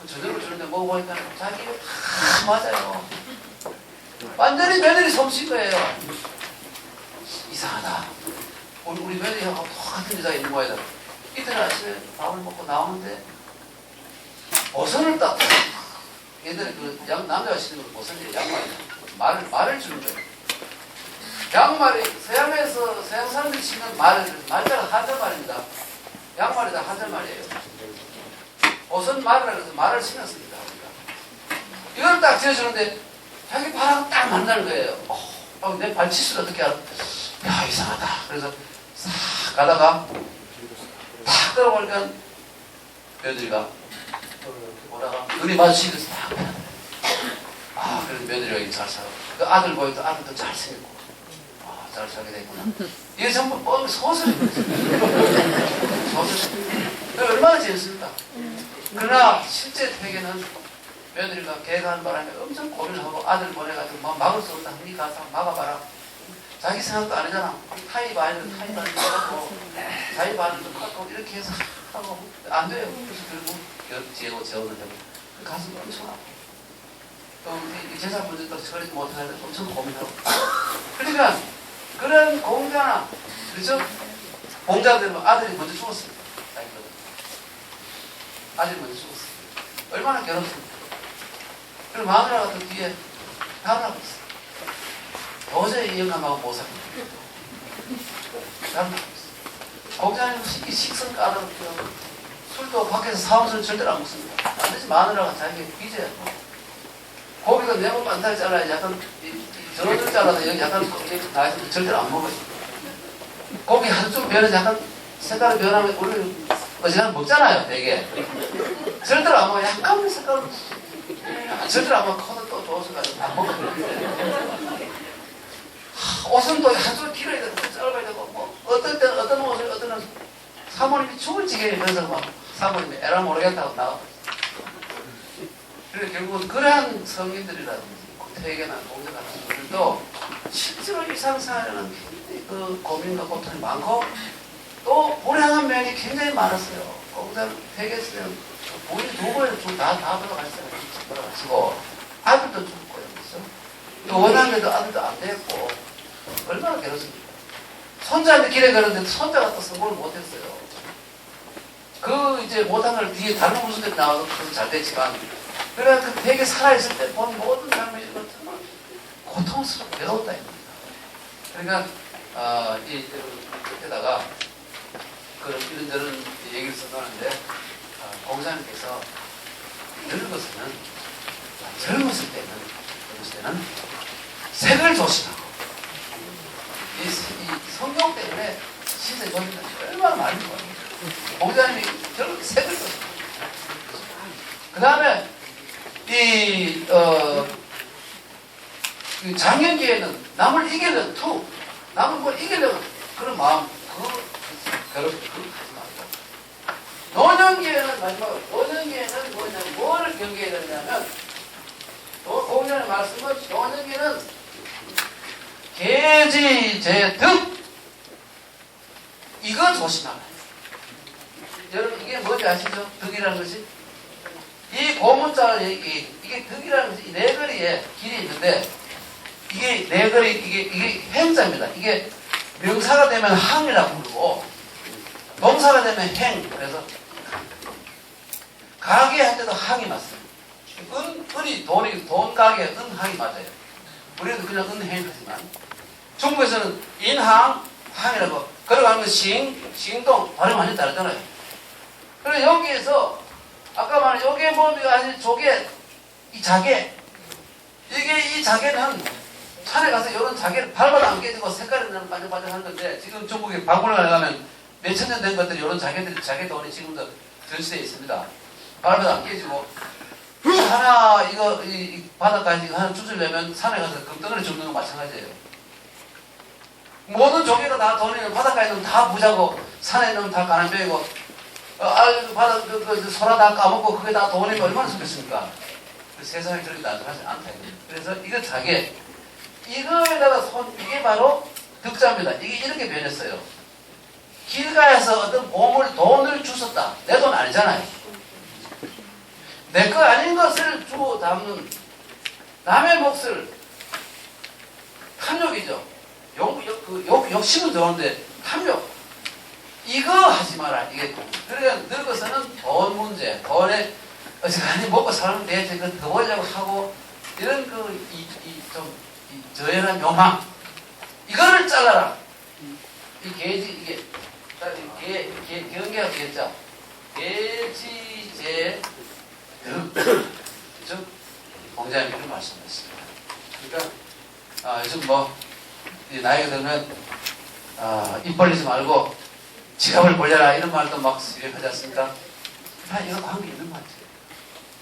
저녁을 주는데 먹어보니까 자기 다 맞아요. 완전히 며느리 솜씨인 거예요. 이상하다. 우리 며느리하고 똑같은 여자가 있는 거예요. 이틀 아침에 밥을 먹고 나오는데 버선을 딱 얘들 그 남자가 신는 거 버선이 양말이 말을 주는 거예요. 양말이 서양에서 서양 사람들이 신는 말자가 한자말입니다. 양말이 다 한자말이에요. 버선 말이라고 해서 말을 신었습니다. 이걸 딱 지어주는데 자기 발하고 딱 만나는 거예요. 내 발치수를 어떻게 알아? 야 이상하다. 그래서 싹 가다가 탁 들어보니까 며느리가 오다가 눈이 마주치면서 딱 그래서 며느리가 잘 살아. 그 아들 보니까 아들도 잘생겼고 잘 살게 됐구나. 이게 전부 소설이거든요. 소설. 얼마나 재밌습니까? 그러나 실제 태계는 며느리가 개가한 바람에 엄청 고민하고 아들 보내가지고 막을 수 없다. 니 가서 막아봐라. 자기 생각도 안 하잖아. 타이 반을 해갖고 자기 반을 좀 갖고 이렇게 해서 하고 안 돼요. 그래서 결국 재혼을 하고 가슴이 엄청 아파. 또 제사 문제 또 처리 못하는데 엄청 고민하고. 그러니까 그런 공자나 그렇죠? 공자들은 아들이 먼저 죽었습니다. 아들이 먼저 죽었습니다. 얼마나 괴롭습니까? 그리고 마누라가 또 뒤에 가느라고 있어요. 도저히 이 영감하고 못 삽니다. 가느라고 있어요. 공자님 식성 까다롭고요. 술도 밖에서 사무실 절대로 안 먹습니다. 반드시 마누라가 자기가 빚어야 돼. 고기도 네모 반타를 잘라야 약간 저런들 잘라서 여기 약간 나에서 절대로 안 먹어요. 고기 한쪽 면은 약간 색깔이 변하면 우리 어지간하면 먹잖아요. 되게 절대로 안 먹어요. 약간 색깔은 절대로 안 먹고 코도 또 좋아서가지고 안 먹어요. 옷은 또 한쪽 길어야 되고 짧아야 되고 뭐 어떤 때는 어떤 옷을 어떤 사모님이 죽을 지경에 그래서 막 사모님이 에라 모르겠다고 나가버렸어요. 그래서 결국은 그러한 성인들이라든지 태계나 동작하는 분들도 실제로 일상생활에는 굉장히 그 고민과 고통이 많고 또 불행한 면이 굉장히 많았어요. 공장 태계에서는 부인 두 번을 다 돌아갔어요. 돌아가시고 아들도 죽고요. 그렇죠? 원하는데도 아들도 안 됐고 얼마나 괴롭습니까? 손자한테 길에 가는데 손자가 또 성공을 못했어요. 그 이제 못한 걸 뒤에 다른 무슨들이 나와서 그건 잘 됐지만 그래 그 되게 살아있을 때 본 모든 삶의 이건 정말 고통스럽고 외롭다 입니다. 그러니까 이때다가 그런 이런저런 얘기를 써놓는데 공사님께서 늙어서는 젊었을 때는 색을 조심하고 이 성경 때문에 신세 조심하는 얼마나 많은 거예요. 공사님이 저렇게 색을 조심하고 그 다음에 이 장년기에는 남을 이기려는 남을 뭘 이기려는 그런 마음 하지 말고 노년기에는 마지막으로 노년기에는 뭐를 경계해야 되냐면 공전의 말씀은 노년기는 계지제득 이거 조심하라. 여러분 이게 뭔지 아시죠? 득이라는 것이 이 고문자 이게 득이라는 것이 이 네거리에 길이 있는데 이게 네거리 이게 행자입니다. 이게 명사가 되면 항이라고 부르고 동사가 되면 행. 그래서 가게 할 때도 항이 맞습니다. 은이 돈 가게 은항이 맞아요. 우리도 그냥 은행 하지만 중국에서는 인항 항이라고 걸어가는 건 싱동 발음 완전히 다르잖아요. 그래서 여기에서 아까 말한 요게 뭡니까? 아니 조개 이 자개 이 자개는 산에 가서 이런 자개를 밟아도 안 깨지고 색깔이 나는 반짝반짝한 건데 지금 중국에 박물관에 가면 몇천 년 된 것들이 이런 자개들이 지금도 전시되어 있습니다. 밟아도 안 깨지고 하나 이 바닷가에 하나 주우려면 산에 가서 금덩어리 줍는 거 마찬가지예요. 모든 조개가 다 돈이면 바닷가에 있는 다 부자고 산에 있는 다 가난뱅이고 바다 소라 다 까먹고 그게 다 돈이면 얼마나 좋겠습니까? 세상에 그렇게 나타나지 않다. 그래서 이거 자개 이거에다가 이게 바로 득자입니다. 이게 이렇게 변했어요. 길가에서 어떤 돈을 주웠다. 내 돈 아니잖아요. 내 거 아닌 것을 주워 담는 남의 몫을 탐욕이죠. 욕심은 좋은데 탐욕 이거 하지 마라. 이게 그러니까 늙어서는 돈 문제, 돈에 어지간히 먹고 살면 되지 그 더 벌려고 하고 이런 이 저열한 욕망 이거를 잘라라. 이 계지 이게 경계가 되겠죠. 계지제 즉 공자님이 그런 말씀하셨습니다. 그러니까 요즘 뭐 나이가 들면 입 벌리지 말고 지갑을 벌려라 이런 말도 막 유행하지 않습니까? 다 이거 관계 있는 것 같아요.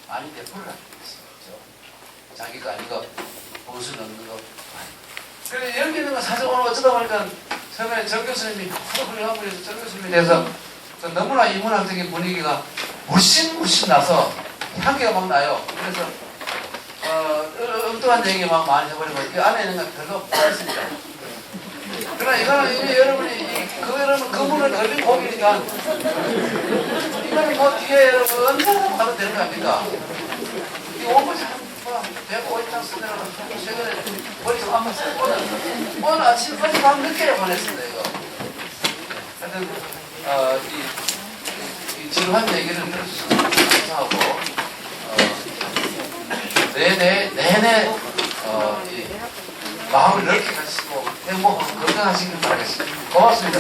많이 베풀어라. 자기 거 아니고 보수 넣는 거. 그래 여기 있는 거 사실 오늘 어쩌다 보니까 처음에 정 교수님이 훌륭한 분이서 정 교수님에 대해서 너무나 인문학적인 분위기가 물씬 나서 향기가 막 나요. 그래서 엉뚱한 얘기 막 많이 해버리고 그 안에 있는 건 별로 못했습니다. 그러나 이거는 여러분이 여러분 그분은 어린 곡이니까 이거는 뭐 뒤에 여러분 언제나 봐도 되는 거 아닙니까? 이 원고 참 105장 쓰느라고 최근에 머리 좀 한번 쓰고 오늘 아침 밤 늦게 보냈습니다. 이거 하여튼 이 지루한 얘기를 들어주셔서 감사하고 내내 마음을 넓게 가지시고 행복하고 건강하시길 바라겠습니다. 고맙습니다.